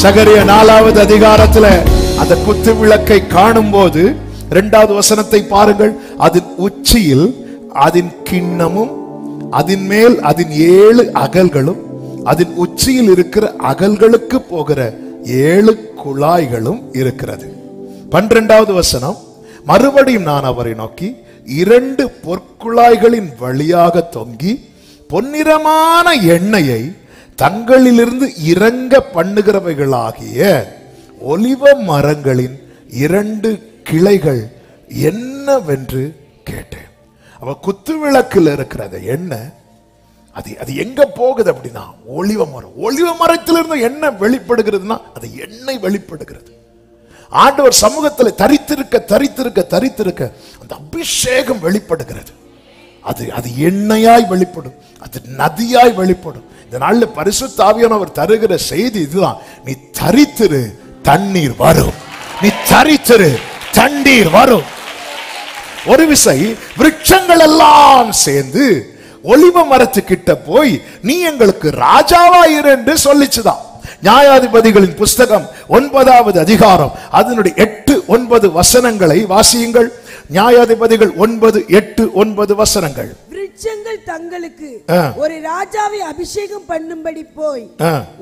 சகரியா 4வது அதிகாரத்துல அந்த குத்து விளக்கை காணும் போது 2வது வசனத்தை பாருங்கள். அதன் உச்சியில் அதன் கிண்ணமும் அதன் மேல் அதன் 7 அகல்களும் அதன் உச்சியில் இருக்கிற அகல்களுக்கு போகிற 7 குழாய்களும் இருக்கிறது. 12வது வசனம் மறுபடியும் நான் அவரை நோக்கி 2 பொற்குழாய்களின் வழியாக தொங்கி பொன்னிறமான எண்ணெயை தங்களிலிருந்து இறங்க பண்ணுகிறவைகளாகிய ஒலிவ மரங்களின் 2 கிளைகள் என்னவென்று கேட்டேன். அவ குத்து விளக்குல இருக்கிறத எண்ணெய் அது எங்க போகுது அப்படின்னா ஒலிவ மரம். ஒலிவ மரத்திலிருந்து என்ன வெளிப்படுகிறதுனா அது எண்ணெய் வெளிப்படுகிறது. ஆண்டவர் சமூகத்தில் தரித்திருக்க தரித்திருக்க தரித்திருக்க அந்த அபிஷேகம் வெளிப்படுகிறது. அது எண்ணெயாய் வெளிப்படும், அது நதியாய் வெளிப்படும். இந்த நாள்ல பரிசுத்த ஆவியானவர் தருகிற செய்தி இதுதான். நீ தரித்திரு, தண்ணீர் வரும். நீ தரித்திரு, தண்ணீர் வரும். ஒரு விசை விருட்சங்கள் எல்லாம் சேர்ந்து ஒலிவ மரத்துக்கிட்ட போய் நீ எங்களுக்கு ராஜாவாயிரு என்று சொல்லிச்சுதான். நியாயாதிபதிகளின் புஸ்தகம் 9வது அதிகாரம் அதனுடைய 8-9 வசனங்களை வாசியுங்கள். நியாயாதிபதிகள் 9:8-9 வசனங்கள். விருட்சங்கள்
தங்களுக்கு ஒரு ராஜாவை அபிஷேகம் பண்ணும்படி போய்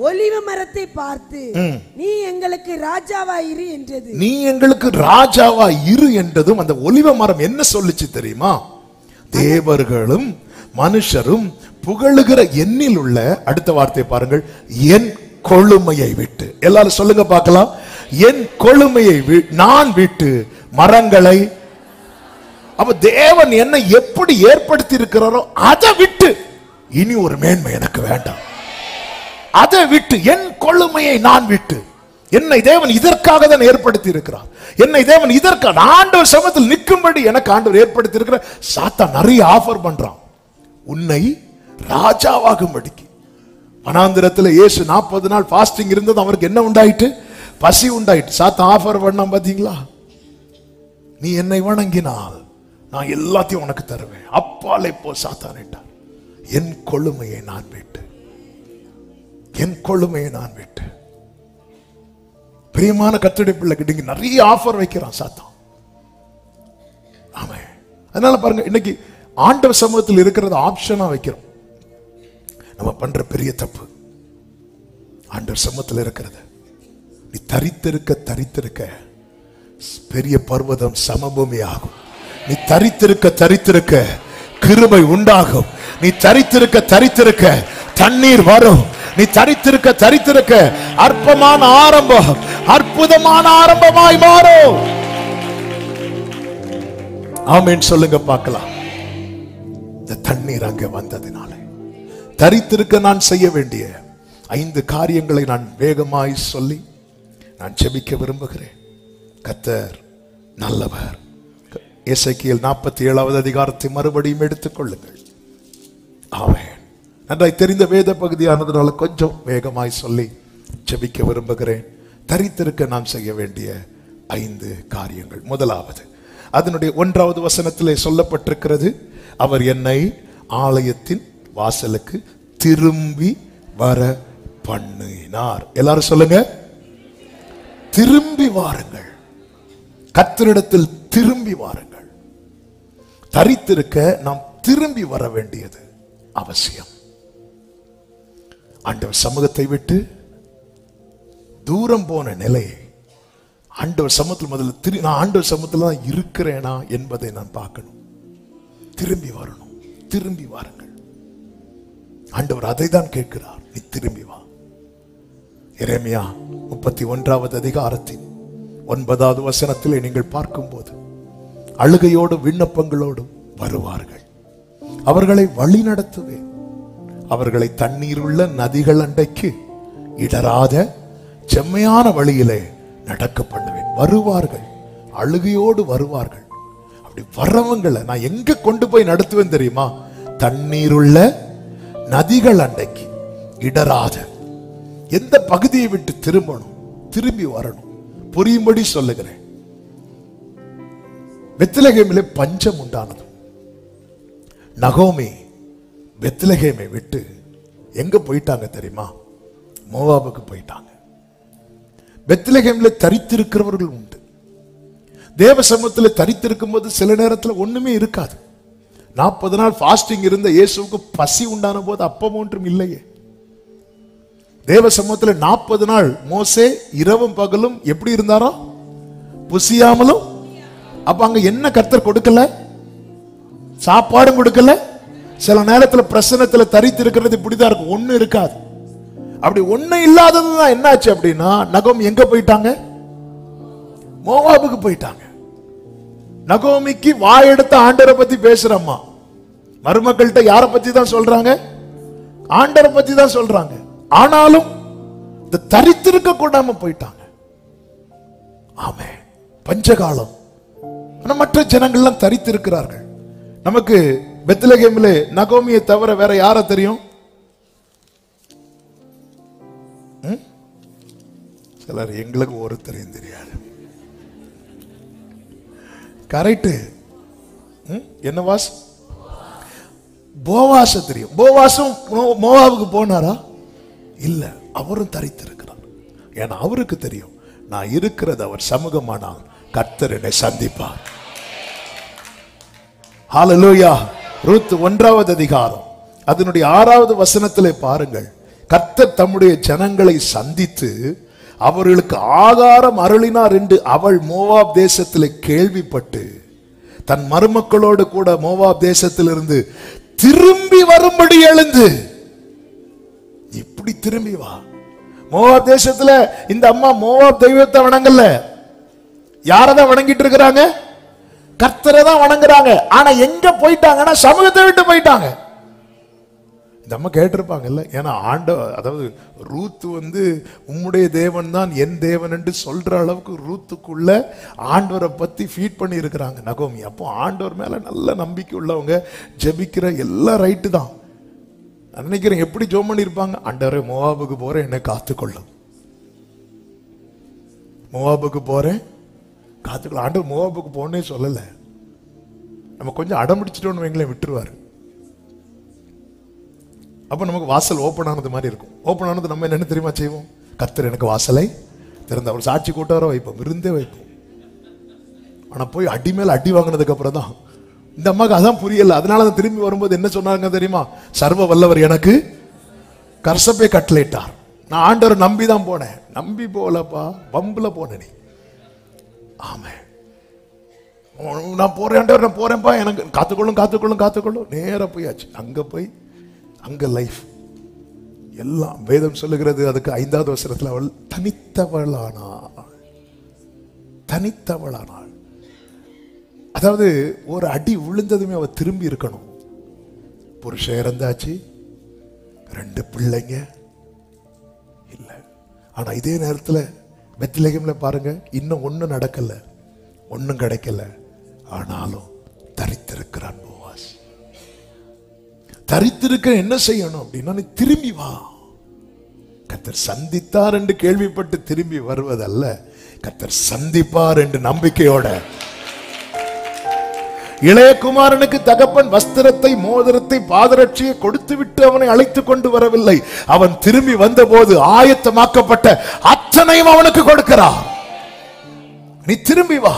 ஒலிவ மரத்தை பார்த்து நீ எங்களுக்கு ராஜாவாயிரு என்றது.
நீ எங்களுக்கு ராஜாவாயிரு என்றதும் அந்த ஒலிவ மரம் என்ன சொல்லுச்சு தெரியுமா? தேவர்களும் மனுஷரும் புகழுகிற எண்ணில் உள்ள, அடுத்த வார்த்தையை பாருங்கள், என் கொழுமையை விட்டு. எல்லாரும் சொல்லுங்க பார்க்கலாம். என் கொழுமையை நான் விட்டு மரங்களை. அப்ப தேவன் என்னை எப்படி ஏற்படுத்தி இருக்கிறாரோ அதை விட்டு இனி ஒரு மேன்மை எனக்கு வேண்டாம். அதை விட்டு என் கொழுமையை நான் விட்டு. என்னை தேவன் இதற்காக தான் ஏற்படுத்தி இருக்கிறார். என்னை தேவன் இதற்காக ஆண்டவர் சமூகத்தில் நிற்கும்படி எனக்கு ஆண்டவர் ஏற்படுத்தி இருக்கிறார். சாத்தான் நிறைய ஆஃபர் பண்றான் உன்னை ராஜாவாகும்படிக்கு. வனாந்திரத்தில் இயேசு 40 நாள் ஃபாஸ்டிங் இருந்தது. அவருக்கு என்ன உண்டாயிட்டு? பசி உண்டாயிட்டு. சாத்தான் ஆஃபர் பண்ணான் பாத்தீங்களா? நீ என்னை வணங்கினால் நான் எல்லாத்தையும் உனக்கு தருவேன். அப்பாலே போ சாத்தானிட்டார். என் கொழுமையை நான் விட்டு, என் கொழுமையை நான் விட்டு. பிரியமான கர்த்தருடைய பிள்ளைக்கு நீங்க நிறைய ஆஃபர் வைக்கிறான் சாத்தான். ஆமா, அதனால பாருங்க, இன்னைக்கு ஆண்டவர் சமூகத்தில் இருக்கிறது ஆப்ஷனா வைக்கிறோம். நம்ம பண்ற பெரிய தப்பு. ஆண்டவர் சமூகத்தில் இருக்கிறது நீ தரித்திருக்க பெரிய பர்வதம் சமபூமி ஆகும். நீ தரித்திருக்க கிருபை உண்டாகும். நீ தரித்திருக்க தண்ணீர் வரும். நீ தரித்திருக்க அற்பமான ஆரம்பம் அற்புதமான ஆரம்பமாய் மாறும். ஆமென் சொல்லுங்க பார்க்கலாம். இந்த தண்ணீர் அங்கே வந்ததினால தரித்திருக்க நான் செய்ய வேண்டிய 5 காரியங்களை நான் வேகமாய் சொல்லி நான் ஜெபிக்க விரும்புகிறேன். கர்த்தர் நல்லவர். எசேக்கியேல் 47வது அதிகாரத்தை மறுபடியும் எடுத்துக் கொள்ளுங்கள். ஆமென். நன்றாய் தெரிந்த வேத பகுதியானதுனால கொஞ்சம் வேகமாய் சொல்லி ஜெபிக்க விரும்புகிறேன். தரித்திருக்க நாம் செய்ய வேண்டிய 5 காரியங்கள். முதலாவது, அதனுடைய 1வது வசனத்திலே சொல்லப்பட்டிருக்கிறது, அவர் என்னை ஆலயத்தின் வாசலுக்கு திரும்பி வர பண்ணினார். எல்லாரும் சொல்லுங்க, திரும்பி வாருங்கள். கர்த்தரிடத்தில் திரும்பி வாருங்கள். தரித்திருக்க நாம் திரும்பி வர வேண்டியது அவசியம். ஆண்டவர் சமூகத்தை விட்டு தூரம் போன நிலையை ஆண்டவர் சமூகத்தில் முதல்ல நான் ஆண்டவர் சமூகத்தில் தான் இருக்கிறேனா என்பதை நான் பார்க்கணும். திரும்பி வரணும். திரும்பி வாருங்கள். ஆண்டவர் அதை தான் கேட்கிறார். நீ திரும்பி வா. எரேமியா 31வது அதிகாரத்தின் 9வது வசனத்திலே நீங்கள் பார்க்கும்போது, அழுகையோடும் விண்ணப்பங்களோடும் வருவார்கள், அவர்களை வழி நடத்துவேன், அவர்களை தண்ணீருள்ள நதிகள் அண்டைக்கு இடராத செம்மையான வழியிலே நடக்க பண்ணுவேன். வருவார்கள், அழுகையோடு வருவார்கள். அப்படி வரவங்களை நான் எங்க கொண்டு போய் நடத்துவேன் தெரியுமா? தண்ணீருள்ள நதிகள் அண்டைக்கு இடராத. எந்த பகுதியை விட்டு திரும்பணும்? திரும்பி வரணும். புரியும்படி சொல்லுகிறேன். பெத்லகேமிலே பஞ்சம் உண்டானது. நகோமி பெத்லகேமை விட்டு எங்க போயிட்டாங்க தெரியுமா? மோவாபுக்கு போயிட்டாங்க. பெத்லகேமிலே தரித்திருக்கிறவர்கள் உண்டு. தேவ சமூகத்தில் தரித்திருக்கும் போது சில நேரத்தில் ஒண்ணுமே இருக்காது. 40 நாள் ஃபாஸ்டிங் இருந்த இயேசுவுக்கு பசி உண்டான போது அப்பம் ஒன்றும் இல்லையே. தேவ சமூகத்தில் 40 நாள் மோசே இரவும் பகலும் எப்படி இருந்தாரோ? புசியாமலும். அப்ப அங்க என்ன கர்த்தர் கொடுக்கல? சாப்பாடும் கொடுக்கல. சில நேரத்தில் பிரசனத்துல தரித்து இருக்கிறது இப்படிதான் இருக்கும், ஒண்ணு இருக்காது. அப்படி ஒண்ணு இல்லாததுதான் என்னாச்சு அப்படின்னா, நகோமி எங்க போயிட்டாங்க? மோவாபுக்கு போயிட்டாங்க. நகோமிக்கு வாயெடுத்த ஆண்டரை பத்தி பேசுறம்மா. மருமக்கள்கிட்ட யாரை பத்தி தான் சொல்றாங்க? ஆண்டரை பத்தி தான் சொல்றாங்க. ஆனாலும் இந்த தரித்திருக்க கூடாம போயிட்டாங்க. ஆமே, பஞ்சகாலம். ஆனா மற்ற ஜனங்கள்லாம் தரித்திருக்கிறார்கள். நமக்கு பெத்லகேமிலே நகோமியை தவிர வேற யார தெரியும்? சிலர் எங்களுக்கு ஒருத்தரையும் தெரியாது. கரெக்ட். என்ன வாஸ்? போவாச தெரியும். போவாசும் மோவாவுக்கு போனாரா? இல்ல, அவரும் தரித்திருக்கிறார். ஏன்னா அவருக்கு தெரியும், நான் இருக்கிறது அவர் சமூகமானால் கர்த்தர் என்னை சந்திப்பார். ஹல்லேலூயா. ரூத் 1வது அதிகாரம் அதனுடைய 6வது வசனத்திலே பாருங்கள். கர்த்தர் தம்முடைய ஜனங்களை சந்தித்து அவர்களுக்கு ஆகாரம் அருளினார் என்று அவள் மோவாப் தேசத்திலே கேள்விப்பட்டு தன் மருமக்களோடு கூட மோவாப் தேசத்திலிருந்து திரும்பி வரும்படி எழுந்து. இப்படி திரும்பி வா. மோவாப் தேசத்துல இந்த அம்மா மோவாப் தெய்வத்தை வணங்கல. யாரதான் வணங்கிட்டு இருக்கிறாங்க? கர்த்தரை தான் வணங்குறாங்க. ஆனா எங்க போயிட்டாங்கன்னா சமூகத்தை விட்டு போயிட்டாங்க. இந்த அம்மா கேட்டிருப்பாங்கல்ல. ஏன்னா அதாவது ரூத் உம்முடைய தேவன் தான் என் தேவன் என்று சொல்ற அளவுக்கு ரூத்துக்குள்ள ஆண்டவரை பத்தி ஃபீட் பண்ணி இருக்கிறாங்க நகோமி. அப்போ ஆண்டவர் மேல நல்ல நம்பிக்கை உள்ளவங்க, ஜெபிக்கிற எல்லாம் ரைட்டு தான். நினைக்கிறேன் எப்படி ஜோம் பண்ணி இருப்பாங்க? ஆண்டவரே மோவாபுக்கு போறேன், என்னை காத்துக்கொள்ளும். மோவாபுக்கு போறேன், காத்துக்கொள்ள. ஆண்டவர் மோவாபுக்கு போனே சொல்லல. நம்ம கொஞ்சம் அடம்பிடிச்சிட்டோன்னு வைங்களேன், விட்டுருவாரு. அப்ப நமக்கு வாசல் ஓப்பன் ஆனது மாதிரி இருக்கும். ஓப்பன் ஆனது நம்ம என்ன தெரியுமா செய்வோம்? கர்த்தர் எனக்கு வாசலை திறந்த அவர் சாட்சி கூட்டாரோ வைப்போம், விருந்தே வைப்போம். ஆனா போய் அடி மேல அடி வாங்கினதுக்கு அப்புறம் தான் இந்த அம்மாவுக்கு அதான் புரியல. அதனால தான் திரும்பி வரும்போது என்ன சொன்னாங்க தெரியுமா? சர்வ வல்லவர் எனக்கு கர்சப்பை கட்டளையிட்டார். நான் ஆண்டவரை நம்பி தான் போனேன். நம்பி போலப்பா, பம்புல போனேன். நீ ஆமா நான் போறேன் ஆண்டவர், நான் போறேன்ப்பா, எனக்கு காத்துக்கொள்ளும் காத்துக்கொள்ளும் காத்துக்கொள்ளும். நேரா போயாச்சு. அங்க போய் அங்க லைஃப் எல்லாம் வேதம் சொல்லுகிறது. அதுக்கு 5வது வசனத்துல அவள் தனித்தவளானாள். தனித்தவளானாள். அதாவது ஒரு அடி விழுந்ததுமே அவ திரும்பி இருக்கணும். புருஷன் இறந்தாச்சு, 2 பிள்ளைங்க இல்ல. ஆனா இதே நேரத்துல பெத்லகேம்ல பாருங்க, இன்னும் ஒண்ணும் நடக்கல, ஒண்ணும் கிடைக்கல. ஆனாலும் தரித்திருக்கிறான் போவாஸ். தரித்திருக்க என்ன செய்யணும் அப்படின்னா, நீ திரும்பி வா. கர்த்தர் சந்தித்தார் என்று கேள்விப்பட்டு திரும்பி வருவதல்ல, கர்த்தர் சந்திப்பார் என்று நம்பிக்கையோட. இளைய குமாரனுக்கு தகப்பன் வஸ்திரத்தை, மோதிரத்தை, பாதரட்சியை கொடுத்து விட்டு அவனை அழைத்து கொண்டு வரவில்லை. அவன் திரும்பி வந்த போது ஆயத்தமாக்கப்பட்ட அத்தனையும் அவனுக்கு கொடுக்கிறார். நீ திரும்பி வா.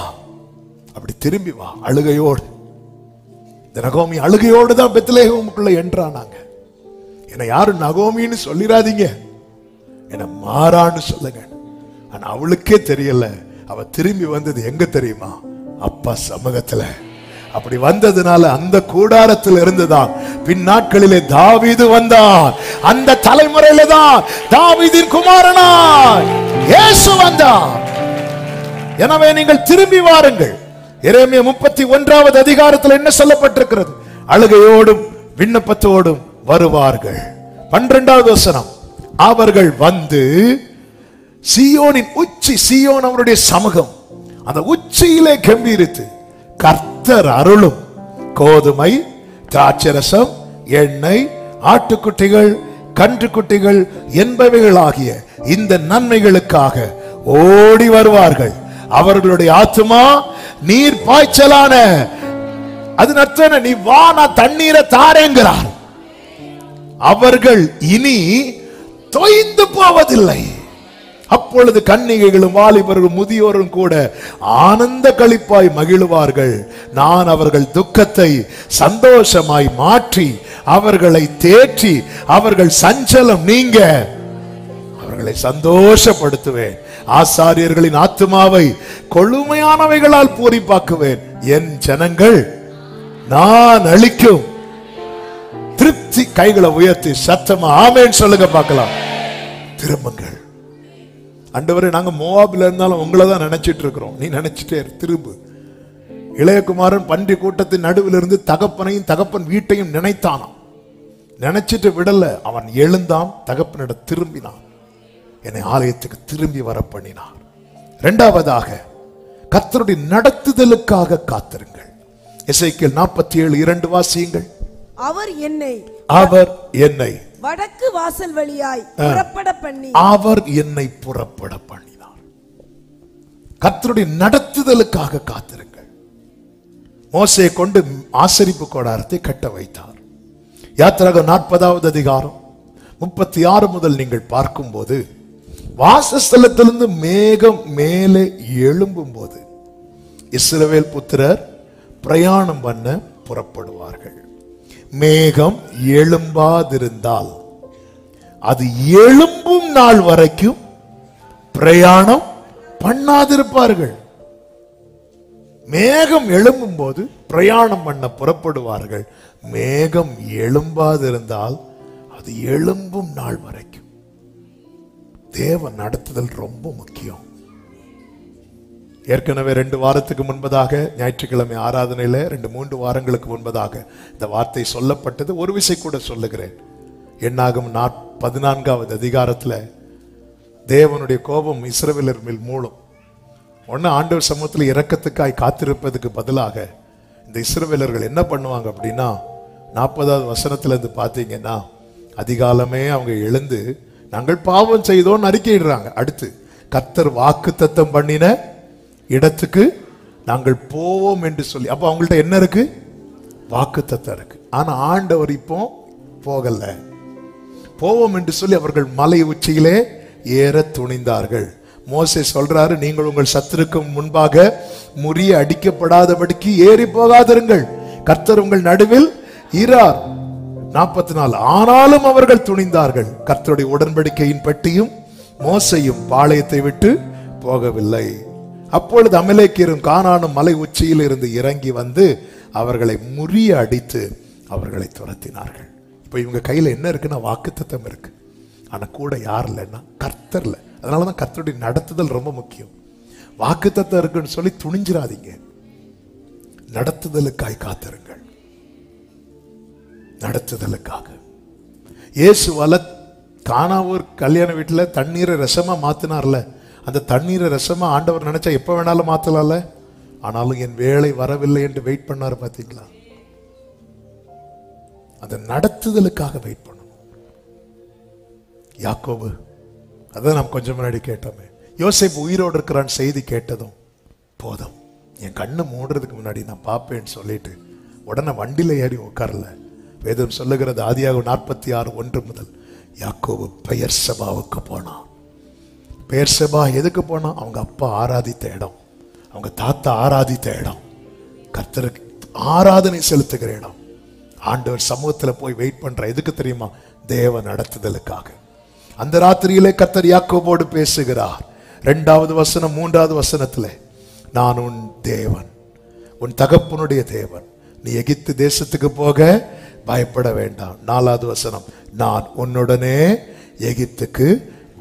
அப்படி திரும்பி வா அழுகையோடு. நகோமி அழுகையோடு தான் பெத்லகேமுக்குள்ள என்றானாங்க. என்ன யாரும் நகோமின்னு சொல்லிராதீங்க, என்ன மாறான்னு சொல்லுங்க. ஆனா அவளுக்கே தெரியல. அவ திரும்பி வந்தது எங்க தெரியுமா? அப்பா சமூகத்துல. அப்படி வந்ததுனால அந்த கூடாரத்தில் இருந்துதான் பின் நாட்களிலே தாவீது வந்தான். அந்த தலைமுறையில தான் தாவீதின் குமாரனாய் இயேசு வந்தான். எனவே நீங்கள் திரும்பி வாருங்கள். எரேமியா 31வது அதிகாரத்தில் என்ன சொல்லப்பட்டிருக்கிறது? அழுகையோடும் விண்ணப்பத்தோடும் வருவார்கள். 12வது வசனம், அவர்கள் வந்து சீயோனின் உச்சி, சீயோன் அவருடைய சமூகம், அந்த உச்சியிலே கம்பீரித்து கர்த்தர் அருளும் கோதுமை, திராட்சரசம், எண்ணெய், ஆட்டுக்குட்டிகள், கன்றுக்குட்டிகள் என்பவைகளாகிய இந்த நன்மைகளுக்காக ஓடி வருவார்கள். அவர்களுடைய ஆத்துமா நீர் பாய்ச்சலான, அது நத்தன நீ வா, நான் தண்ணீரை தாரேங்கிறார். அவர்கள் இனி தொய்ந்து போவதில்லை. அப்பொழுது கன்னிகைகளும் வாலிபர்களும் முதியோரும் கூட ஆனந்த களிப்பாய் மகிழுவார்கள். நான் அவர்கள் துக்கத்தை சந்தோஷமாய் மாற்றி அவர்களை தேற்றி அவர்கள் சஞ்சலம் நீங்க அவர்களை சந்தோஷப்படுத்துவேன். ஆசாரியர்களின் ஆத்துமாவை கொழுமையானவைகளால் பூரிப்பாக்குவேன். என் ஜனங்கள் நான் அளிக்கும் திருப்தி. கைகளை உயர்த்தி சத்தமா ஆமென் சொல்லுங்க பார்க்கலாம். திரும்புங்கள். ஆண்டவரே, நாங்க மோவாபில் இருந்தாலும் உங்களை தான் நினைச்சிட்டு இருக்கிறோம். நீ நினைச்சிட்டே திரும்பு. இளையகுமாரன் பன்றி கூட்டத்தின் நடுவில் இருந்து தகப்பனையும் தகப்பன் வீட்டையும் நினைத்தானாம். நினைச்சிட்டு விடல. அவன் எழுந்தான், தகப்பனிடம் திரும்பினான், என்னை ஆலயத்துக்கு திரும்பி வர பண்ணினார். 2வதாக கர்த்தருடைய நடத்துதலுக்காக காத்திருங்கள். எசேக்கியேல் 47:2 வாசியுங்கள். அவர் என்னை
வடக்கு வாசல் வழியாய் புறப்பட பண்ணி,
அவர் என்னை புறப்பட பண்ணினார். கர்த்தருடைய நடத்துதலுக்காக காத்திருங்கள். மோசேயை கொண்டு ஆசரிப்பு கூடாரத்தை கட்ட வைத்தார். யாத்திராகமம் 40வது அதிகாரம் 36 முதல் நீங்கள் பார்க்கும்போது, வாசஸ்தலத்திலிருந்து மேகம் மேலே எழும்பும் போது இஸ்ரவேல் புத்திரர் பிரயாணம் பண்ண புறப்படுவார்கள். மேகம் எழும்பாதிருந்தால் அது எழும்பும் நாள் வரைக்கும் பிரயாணம் பண்ணாதிருப்பார்கள். மேகம் எழும்பும் போது பிரயாணம் பண்ண புறப்படுவார்கள். மேகம் எழும்பாதிருந்தால் அது எழும்பும் நாள் வரைக்கும். தேவ நடத்துதல் ரொம்ப முக்கியம். ஏற்கனவே 2 வாரத்துக்கு முன்பதாக ஞாயிற்றுக்கிழமை ஆராதனையில 2-3 வாரங்களுக்கு முன்பதாக இந்த வார்த்தை சொல்லப்பட்டது. ஒரு விசை கூட சொல்லுகிறேன். என்னாகும் 14வது அதிகாரத்துல தேவனுடைய கோபம் இஸ்ரவேலர் மேல் மூலம். ஒன்னு ஆண்டவர் சமூகத்தில் இரக்கத்துக்காய் காத்திருப்பதுக்கு பதிலாக இந்த இஸ்ரவேலர்கள் என்ன பண்ணுவாங்க அப்படின்னா, 40வது வசனத்துல இருந்து பார்த்தீங்கன்னா, அதிகாலமே அவங்க எழுந்து நாங்கள் பாவம் செய்தோன்னு அறிக்கையிடுறாங்க. அடுத்து கர்த்தர் வாக்குத்தத்தம் பண்ணின இடத்துக்கு நாங்கள் போவோம் என்று சொல்லி, அப்ப அவங்கள்ட்ட என்ன இருக்கு? வாக்குத்தத்தம் இருக்கு. ஆனா ஆண்டவர் இப்போ போகல. போவோம் என்று சொல்லி அவர்கள் மலை உச்சியிலே ஏற துணிந்தார்கள். மோசே சொல்றாரு, நீங்கள் உங்கள் சத்துருக்கு முன்பாக முறிய அடிக்கப்படாதபடிக்கு ஏறி போகாதிருங்கள், கர்த்தர் உங்கள் நடுவில் இரார். 44. ஆனாலும் அவர்கள் துணிந்தார்கள், கர்த்தருடைய உடன்படிக்கையின் பெட்டியும் மோசையும் பாளையத்தை விட்டு போகவில்லை. அப்பொழுது அமலேக்கியரும் கானானும் மலை உச்சியில் இருந்து இறங்கி வந்து அவர்களை முறிய அடித்து அவர்களை துரத்தினார்கள். இப்ப இவங்க கையில என்ன இருக்குன்னா வாக்குத்தத்தம் இருக்கு, ஆனா கூட யார் இல்லைன்னா கர்த்தர்ல. அதனாலதான் கர்த்தருடைய நடத்துதல் ரொம்ப முக்கியம். வாக்குத்தத்தம் இருக்குன்னு சொல்லி துணிஞ்சிராதீங்க, நடத்துதலுக்காய் காத்திருங்கள். நடத்துதலுக்காக இயேசுவால கானாவூர் கல்யாண வீட்டுல தண்ணீரை ரசமா மாத்தினார்ல, அந்த தண்ணீரை ரசமா ஆண்டவர் நினைச்சா எப்ப வேணாலும் மாத்தலாம்ல. ஆனாலும் என் வேலை வரவில்லை என்று வெயிட் பண்ணாரு பாத்தீங்களா? அந்த நடத்துதலுக்காக வெயிட் பண்ணணும். யாக்கோபு, அதான் நாம் கொஞ்சம் முன்னாடி கேட்டோமே, யோசேப்பு உயிரோடு இருக்கிறான் செய்தி கேட்டதும் போதும், என் கண்ணு மூடுறதுக்கு முன்னாடி நான் பார்ப்பேன்னு சொல்லிட்டு உடனே வண்டியில ஏறி உட்காரல. வேதம் சொல்லுகிறது, ஆதியாகமம் 46:1 முதல், யாக்கோபு பெயர்செபாவுக்கு போனான். பெயர்செபா எதுக்கு போனான்? அவங்க அப்பா ஆராதித்த இடம், அவங்க தாத்தா ஆராதித்த இடம், கர்த்தருக்கு ஆராதனை செலுத்துகிற இடம். ஆண்டவர் சமூகத்துல போய் வெயிட் பண்ற எதுக்கு தெரியுமா? தேவ நடத்துதலுக்காக. அந்த ராத்திரியிலே கர்த்தர் யாக்கோபோடு பேசுகிறார். 2வது வசனம் 3வது வசனத்துல, நான் உன் தேவன், உன் தகப்பனுடைய தேவன், நீ எகிப்து தேசத்துக்கு போக பயப்பட வேண்டாம். 4வது வசனம், நான் உன்னுடனே எகிப்துக்கு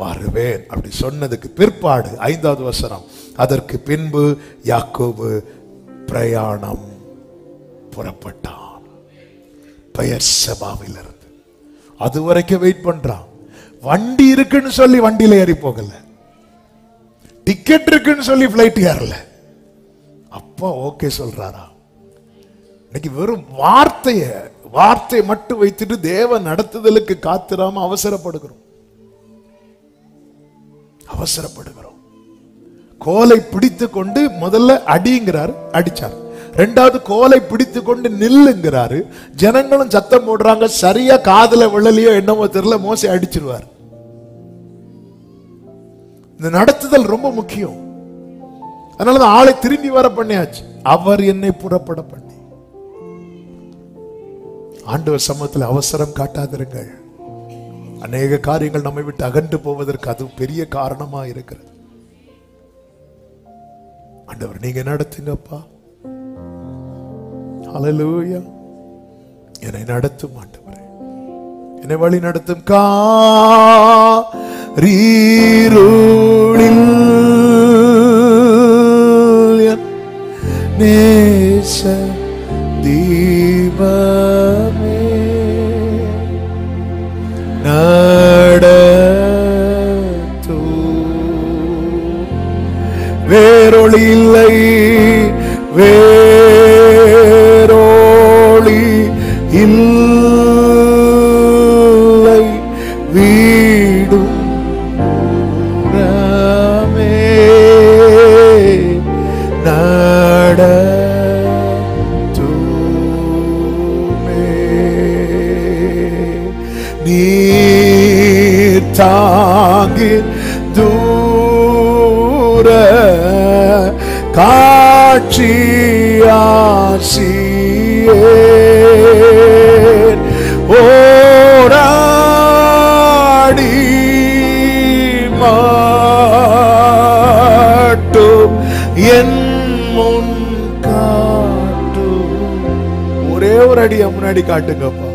வருவேன். அப்படி சொன்னதுக்கு பிற்பாடு 5வது வசனம், அதற்கு பின்பு யாக்கோபு பிரயாணம் புறப்பட்டான். பெயர்செபாவில் இருந்து அது வரைக்கும் வெயிட் பண்றான். வண்டி இருக்குன்னு சொல்லி வண்டியில ஏறி போகல, டிக்கெட் இருக்குன்னு சொல்லி பிளைட் ஏறல. அப்பா ஓகே சொல்றாரா? இன்னைக்கு வெறும் வார்த்தை மட்டும் வைத்துட்டு தேவ நடத்துதலுக்கு காத்திராம அவசரப்படுகிறோம். கோலை பிடித்து கொண்டு முதல்ல அடிங்கிறார், அடிச்சார். 2வது கோலை பிடித்து கொண்டு நில்லுங்கிறாரு. ஜனங்களும் சத்தம் போடுறாங்க, சரியா காதுல விழலையோ என்னமோ தெரியல, மோசே அடிச்சிருவார். இந்த நடத்துதல் ரொம்ப முக்கியம். அதனாலதான் ஆளை திரும்பி வர பண்ணியாச்சு. அவர் என்னை புறப்பட பண்ணி. ஆண்டவர் சமூகத்தில் அவசரம் காட்டாதிருங்கள். அநேக காரியங்கள் நம்மை விட்டு அகன்று போவதற்கு அது பெரிய காரணமா இருக்கிறது. ஆண்டவர் நீங்க நடத்துங்கப்பா, ஹல்லேலூயா, என்னை நடத்தும் ஆண்டவரே, என்னை வழி நடத்தும். காரீருளில் நேச தீபமே நடத்து, வேறொளி இல்லை, வேறொளி இல்லை, வீடும் நீர் தாங்கி தூர காட்சியாசியேன் ஓராடி மாட்டும் என் முன் காட்டும். ஒரே ஒரு அடியா முன்னாடி காட்டுங்கப்பா.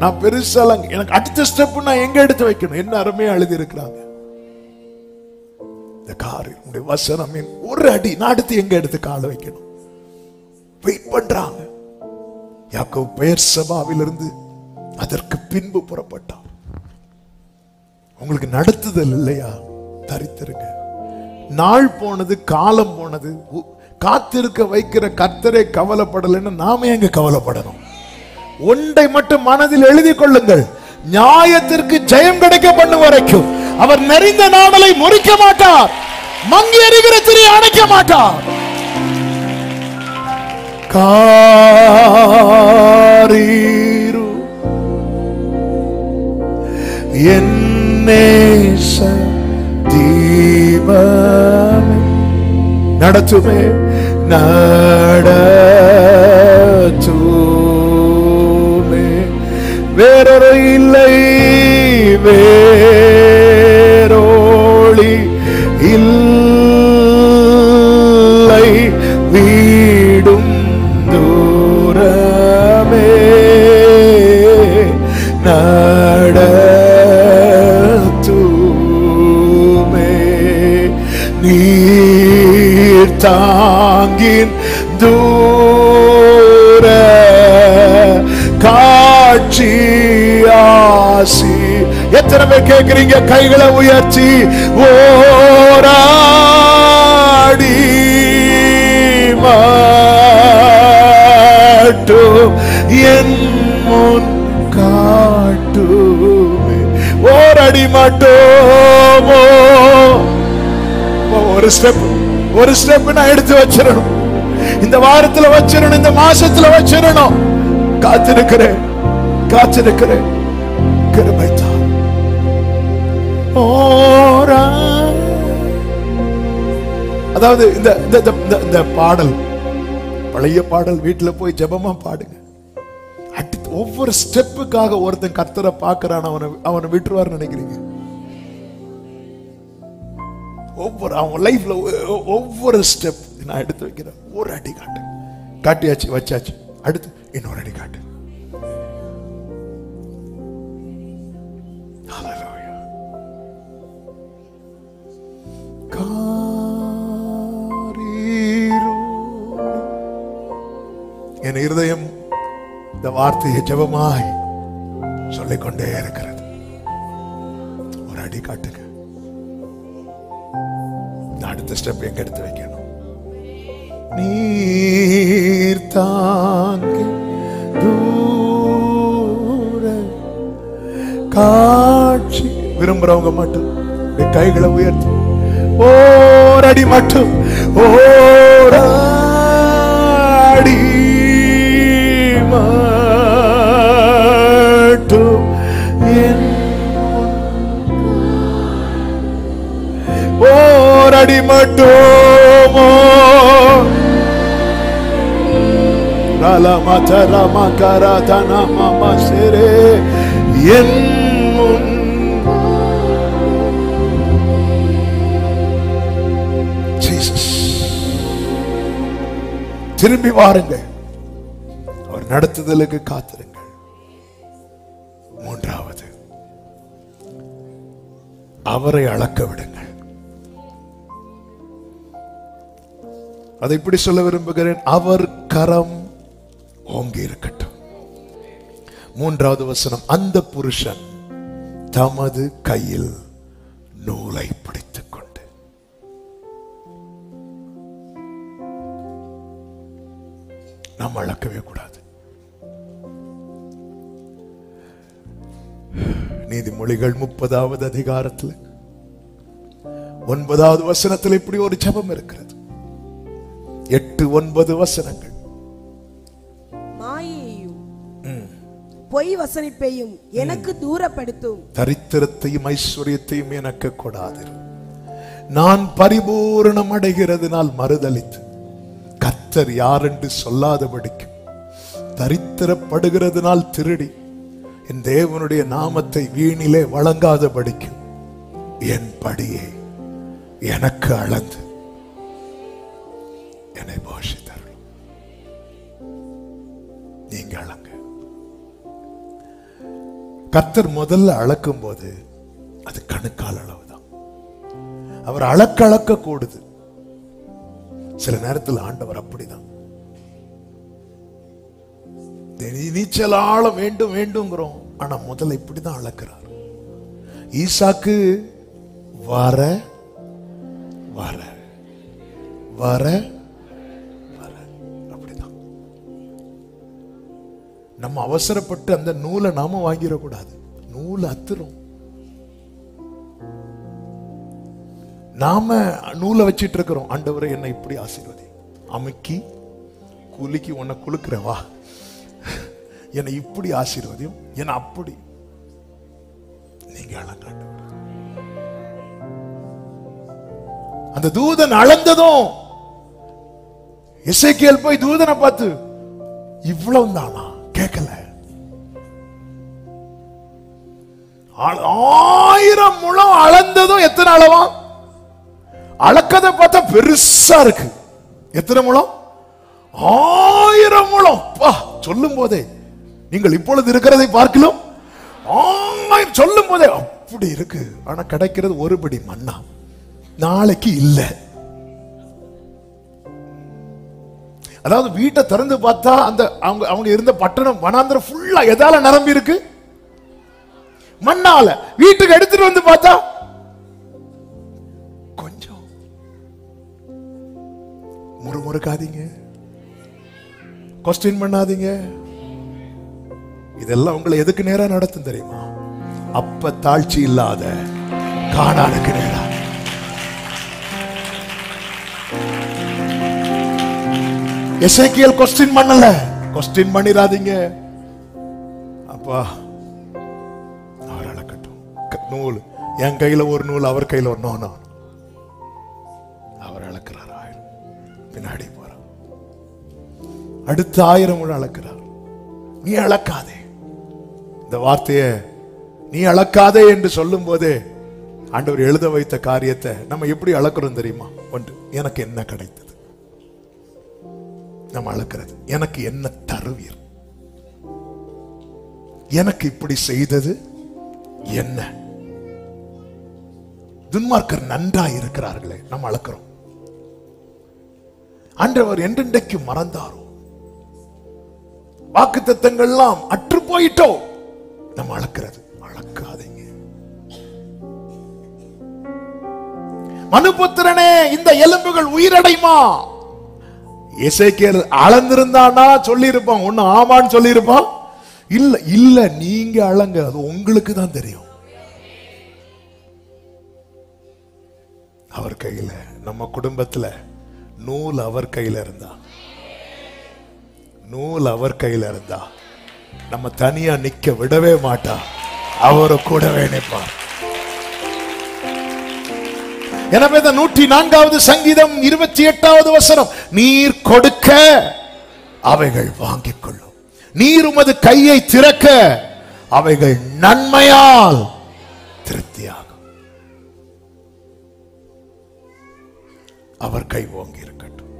நான் பெருசால எனக்கு அடுத்த ஸ்டெப் நான் எங்க எடுத்து வைக்கணும்? என்ன அருமையா எழுதி இருக்கிறாங்க இந்த காரியம். உங்களுடைய வசனம் ஒரு அடி, நான் அடுத்து எங்க எடுத்து கால வைக்கணும்? வெயிட் பண்றாங்க. யாக்கோபு பெயர்செபாவில் இருந்து அதற்கு பின்பு புறப்பட்டான். உங்களுக்கு நடத்துதல் இல்லையா? தரித்திருங்க. நாள் போனது, காலம் போனது. காத்திருக்க வைக்கிற கர்த்தரே கவலைப்படலைன்னு நாம எங்க கவலைப்படணும்? ஒன்றை மட்டும் மனதில் எழுதி கொள்ளுங்கள், நியாயத்திற்கு ஜெயம் கிடைக்க பண்ணும் வரைக்கும் அவர் நெறிந்த நாமலை முறிக்க மாட்டார், மங்கி எறிகிற திரி அணைக்க மாட்டார். காரீரு என்னேச தீபமே நடத்துமே, நடத்துமே. வேறொரு இல்லை, வேரோளி இல்லை, வீடும் தூரமே, நடத்துமே. நீர் தாங்கின் தூர காட்சியாசி. எத்தனை பேர் கேட்கிறீங்க? கைகளை உயர்த்தி ஓராடி மாட்டும் என் முன் காட்டுமே. ஓரடி மாட்டோமோ. ஒரு ஸ்டெப் நான் எடுத்து வச்சிடணும். இந்த வாரத்துல வச்சிடணும், இந்த மாசத்துல வச்சிடணும். காத்திருக்கிறேன், காத்திருக்கிறேன். கிருபை தான். அதாவது இந்த பாடல், பழைய பாடல் வீட்டுல போய் ஜெபமா பாடுங்க. ஒவ்வொரு ஸ்டெப்புக்காக ஒருத்தன் கர்த்தரை பார்க்கிறான், அவனை விட்டுருவார் நினைக்கிறீங்க? அவன் லைஃப்ல ஒவ்வொரு ஸ்டெப் நான் எடுத்து வைக்கிறேன். ஒரு அடி காட்டு, காட்டியாச்சு, வச்சாச்சு, அடுத்து இன்னொரு அடி காட்டு. என் இருதயம் இந்த வார்த்தையை ஜெபமாய் சொல்லிக்கொண்டே இருக்கிறது. ஒரு அடி காட்டுங்க. அடுத்த ஸ்டெப் எங்க எடுத்து வைக்கணும்? நீர் தாங்கி தூர காட்சி. விரும்புறவங்க மட்டும் கைகளை உயர்த்தி ஓரடி மட்டும், ஓரடி மட்டும் என் ஓரடி மட்டுமோ. என் முன் திரும்பி வாருங்கள், அவர் நடத்துதலுக்கு காத்திருங்கள். மூன்றாவது, அவரை அளக்க விடுங்கள். அதை இப்படி சொல்ல விரும்புகிறேன், அவர் கரம் ஓங்கி இருக்கட்டும். மூன்றாவது வசனம், அந்த புருஷன் தமது கையில் நூலை பிடித்துக் கொண்டு. நாம் அளக்கவே கூடாது. நீதிமொழிகள் 30வது அதிகாரத்தில் 9வது வசனத்தில் இப்படி ஒரு ஜெபம் இருக்கிறது. 8-9 வசனங்கள்.
மாயையும் பொய் வசனிப்பையும் எனக்கு தூரப்படுத்தும்.
தரித்திரத்தையும் ஐஸ்வர்யத்தையும் எனக்கு கொடாது. நான் பரிபூரணம் அடைகிறதுனால் மறுதலித்து கர்த்தர் யார் என்று சொல்லாதபடிக்கு, தரித்திரப்படுகிறதுனால் திருடி என் தேவனுடைய நாமத்தை வீணிலே வழங்காதபடிக்கு என் படியை எனக்கு அளந்து என்னை போஷித்தார். நீங்க அளங்க. கர்த்தர் முதல்ல அளக்கும் போது அது கணுக்கால் அளவுதான். அவர் அளக்க கூடுது. சில நேரத்தில் ஆண்டவர் அப்படிதான். நீச்சல் ஆழ வேண்டும் வேண்டும்ங்கிறோம், ஆனா முதல்ல இப்படிதான் அளக்கிறார். ஈசாக்கு வர வர வர வர அப்படிதான். நம்ம அவசரப்பட்டு அந்த நூலை நாம வாங்கிடக்கூடாது. நூல் அத்துரும். நாம நூலை வச்சிட்டு இருக்கிறோம். ஆண்டவரை என்னை இப்படி ஆசீர்வதி, அமுக்கி குலுக்கி உன்னை குலுக்குறவா, என்னை இப்படி ஆசீர்வதியும், என்ன அப்படி. நீங்க அளக்காண்டு அந்த தூதன் அளந்ததும் எசேக்கியேல் போய் தூதனை பார்த்து இவ்வளவு தானா கேட்கல. 1000 முழம் அளந்ததும் எத்தனை அளவா? அளக்கதை பார்த்தா பெருசா இருக்கு. எத்தனை முழம்? 1000 முழம். சொல்லும் போதே நீங்கள் இப்பொழுது இருக்கிறதை பார்க்கலாம் சொல்லும் போதே அப்படி இருக்கு. ஆனா கிடைக்கிறது ஒரு படி மண்ணா, நாளைக்கு இல்ல. அதாவது வீட்டை திறந்து பார்த்தா அந்த அவங்க இருந்த பட்டணம் வனாந்திரம் ஃபுல்லா எதால நிரம்பி இருக்கு? மண்ணால. வீட்டுக்கு எடுத்துட்டு வந்து பார்த்தா கொஞ்சம். முறுமுறுக்காதீங்க, கொஸ்டின் பண்ணாதீங்க. இதெல்லாம் உங்களை எதுக்கு நேரா நடத்தும் தெரியுமா? அப்ப தாழ்ச்சி இல்லாத கானானுக்கு நேரா. எசேக்கியேல் கொஸ்டின் பண்ணல. கொஸ்டின் பண்ணிராதீங்க. அப்பா அவர் அளக்கட்டும். நூல் என் கையில ஒரு நூல், அவர் கையில ஒரு நோனா. அவர் அளக்கிறார். 1000 பின்னாடி போறார். அடுத்த 1000 முழம் அளக்கிறார். நீ அளக்காதே. இந்த வார்த்தையை நீ அளக்காதே என்று சொல்லும் போதே ஆண்டவர் எழுத வைத்த காரியத்தை நம்ம எப்படி அளக்கிறோம் தெரியுமா? ஒன்று, எனக்கு என்ன கிடைத்தது? நம்ம அளக்கிறது எனக்கு என்ன தருவீர், எனக்கு இப்படி செய்தது என்ன. துன்மார்க்கர் நன்றாய் இருக்கிறார்களே, நம்ம அளக்கிறோம். ஆண்டவர் என்றென்றைக்கு மறந்தாரோ, வாக்குத்தத்தங்கள்லாம் அற்று போயிட்டோ, நம்ம அளக்கிறது. அளக்காதீங்க. மனுபுத்திரனே, இந்த எலும்புகள் உயிரடைமா? எசேக்கியேல் அளந்திருந்தானா சொல்லி இருப்பான். ஒண்ணு ஆமான்னு சொல்லி இருப்பான். இல்ல இல்ல, நீங்க அளங்க, அது உங்களுக்கு தான் தெரியும். அவர் கையில, நம்ம குடும்பத்துல நூல் அவர் கையில இருந்தா, நூல் அவர் கையில இருந்தா நம்ம தனியா நிக்க விடவே மாட்டா. அவரு கூடவே நிற்பார். எனவே 104வது சங்கீதம் 28வது வசனம், நீர் கொடுக்க அவைகள் வாங்கிக் கொள்ளும், நீர் உமது கையை திறக்க அவைகள் நன்மையால் திருப்தியாகும். அவர் கை ஓங்கி இருக்கட்டும்.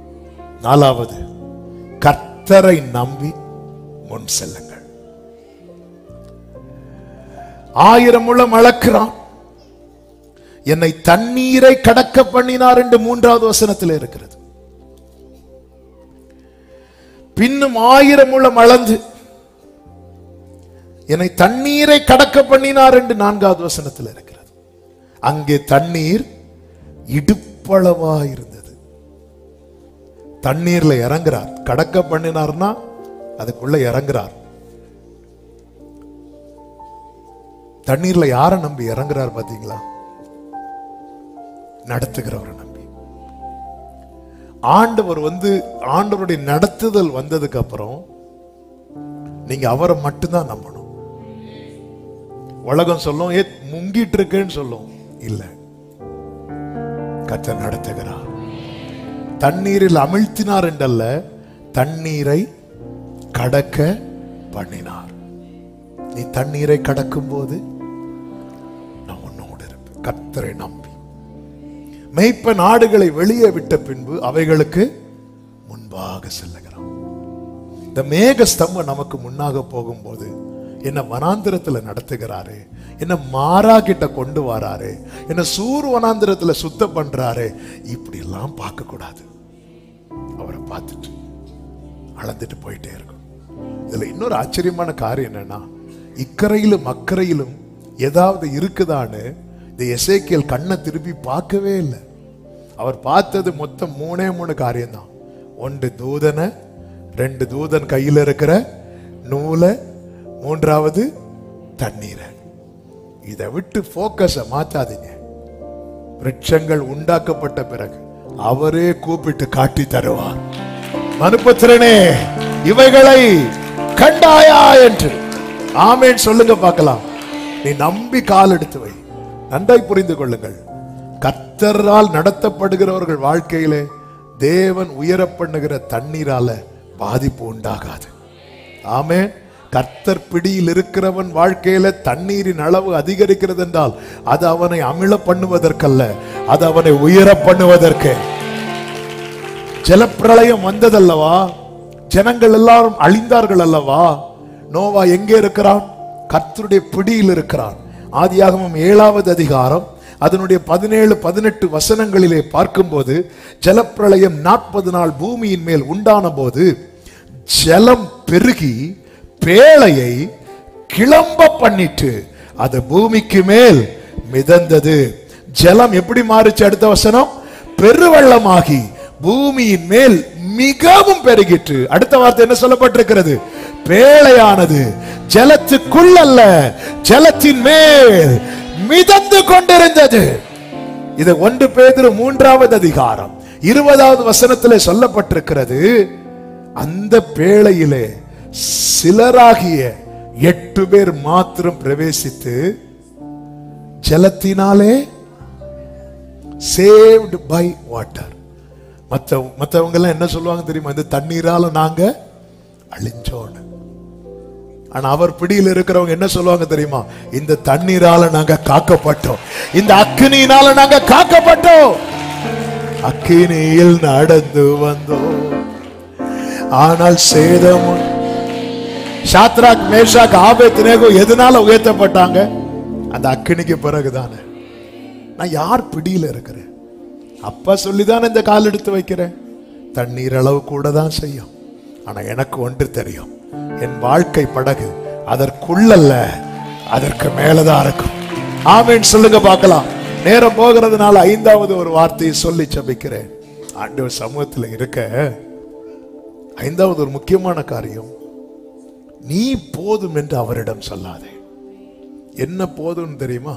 4வது, கர்த்தரை நம்பி முன் செல்லுங்கள். 1000 முழம் அளக்கிறான். என்னை தண்ணீரை கடக்க பண்ணினார் என்று 3வது வசனத்தில் இருக்கிறது. பின்னும் 1000 முழம் அளந்து என்னை தண்ணீரை கடக்க பண்ணினார் என்று 4வது வசனத்தில் இருக்கிறது. அங்கே தண்ணீர் இடுப்பளவா இருந்தது. தண்ணீர்ல இறங்குறார். கடக்க பண்ணினார்னா அதுக்குள்ள இறங்குறார். தண்ணீர்ல யாரை நம்பி இறங்குறார் பாத்தீங்களா? நடத்துகிறவரை நம்பி. ஆண்டவர் ஆண்டவருடைய நடத்துதல் வந்ததுக்கு அப்புறம் நீங்க அவரை மட்டும்தான் நம்பணும். உலகம் சொல்லும், முங்கிட்டு இருக்கேன்னு சொல்லும். இல்ல, கர்த்தர் நடத்துகிறார். தண்ணீரில் அமிழ்த்தினார் என்றல்ல, தண்ணீரை கடக்க பண்ணினார். நீ தண்ணீரை கடக்கும் போது நான் உன்னோடு இருப்பேன். கர்த்தரை நம்பி மேய்ப்பன் ஆடுகளை வெளியே விட்ட பின்பு அவைகளுக்கு முன்பாக செல்லுகிறான். இந்த மேக ஸ்தம்பம் நமக்கு முன்னாக போகும்போது என்ன வனாந்திரத்துல நடத்துகிறாரு, என்ன மாறா கிட்ட கொண்டு வராரு, என்ன சூர் வனாந்திரத்துல சுத்தம் பண்றாரு. இப்படி எல்லாம் பார்க்க கூடாது. அவரை பார்த்துட்டு அளந்துட்டு போயிட்டே இருக்கும். இதுல இன்னொரு ஆச்சரியமான காரியம் என்னன்னா, இக்கரையிலும் அக்கறையிலும் ஏதாவது இருக்குதான்னு இந்த எசேக்கியேல் கண்ணை திருப்பி பார்க்கவே இல்லை. அவர் பார்த்தது மொத்தம் 3 காரியம்தான். 1 தூதனை, 2 தூதன் கையில் இருக்கிற நூலை, 3வது தண்ணீரை. இதை விட்டு போக்கஸை மாத்தாதீங்க. விருட்சங்கள் உண்டாக்கப்பட்ட பிறகு அவரே கூப்பிட்டு காட்டி தருவார். மனுபுத்திரனே, இவைகளை கண்டாயா என்று ஆமென் சொல்லுங்க பார்க்கலாம். நீ நம்பி கால் எடுத்து வை. நன்றாய் புரிந்து கொள்ளுங்கள், கர்த்தரால் நடத்தப்படுகிறவர்கள் வாழ்க்கையிலே தேவன் உயர பண்ணுகிற தண்ணீரால பாதிப்பு உண்டாகாது. ஆமென். கர்த்தர் பிடியில் இருக்கிறவன் வாழ்க்கையில தண்ணீரின் அளவு அதிகரிக்கிறது என்றால் அது அவனை அமிழ பண்ணுவதற்கல்ல, அது அவனை உயர பண்ணுவதற்கு. ஜலப்பிரளயம் வந்ததல்லவா, ஜனங்கள் எல்லாரும் அழிந்தார்கள் அல்லவா. நோவா எங்கே இருக்கிறான்? கர்த்தருடைய பிடியில் இருக்கிறான். ஆதியாகமம் 7வது அதிகாரம் அதனுடைய 17-18 வசனங்களிலே பார்க்கும்போது, ஜலப்பிரளயம் 40 நாள் பூமியின் மேல் உண்டான போது ஜலம் பெருகி பேழையை கிளம்ப பண்ணிட்டு அது பூமிக்கு மேல் மிதந்தது. ஜலம் எப்படி மாறுச்சு? அடுத்த வசனம், பெருவெள்ளமாகி பூமியின் மேல் மிகவும் பெருகிற்று. அடுத்த வார்த்தை என்ன சொல்லப்பட்டிருக்கிறது? பேழையானது ஜலத்துக்குள் அல்ல, ஜலத்தின் மேல் மிதந்து கொண்டிருந்தது. இது 1 பேதுரு 3வது அதிகாரம் 20வது வசனத்திலே சொல்லப்பட்டிருக்கிறது. அந்த பேழையிலே சிலராகிய 8 பேர் மாத்திரம் பிரவேசித்து ஜலத்தினாலே saved by water. மற்றவங்க எல்லாம் என்ன சொல்லுவாங்க தெரியுமா? இந்த தண்ணீரால நாங்க அழிஞ்சோன்னு. ஆனா அவர் பிடியில் இருக்கிறவங்க என்ன சொல்லுவாங்க தெரியுமா? இந்த தண்ணீரால நாங்க காக்கப்பட்டோம், இந்த அக்கினியினால நாங்க காக்கப்பட்டோம். அக்கினியில் நடந்து வந்தோம், ஆனால் சேதம். சாத்ராக், மேஷாக், ஆபேத்நேகோ எதனால உயர்த்தப்பட்டாங்க? அந்த அக்கினிக்கு பிறகுதானே. நான் யார் பிடியில் இருக்கிறேன்? அப்பா சொல்லிதான் இந்த கால் எடுத்து வைக்கிறேன். தண்ணீர் அளவு கூட தான் செய்யும். ஆனா எனக்கு ஒன்று தெரியும், என் வாழ்க்கை படகு அதற்குள்ளல்ல, அதற்கு மேலதான் இருக்கும். ஆமென் சொல்லுங்க பார்க்கலாம். நேரம் போகிறதுனால 5வது ஒரு வார்த்தையை சொல்லி ஜெபிக்கிறேன். ஆண்டவர் சமூகத்தில் இருக்க 5வது ஒரு முக்கியமான காரியம், நீ போதும் என்று அவரிடம் சொல்லாதே. என்ன போதும் தெரியுமா?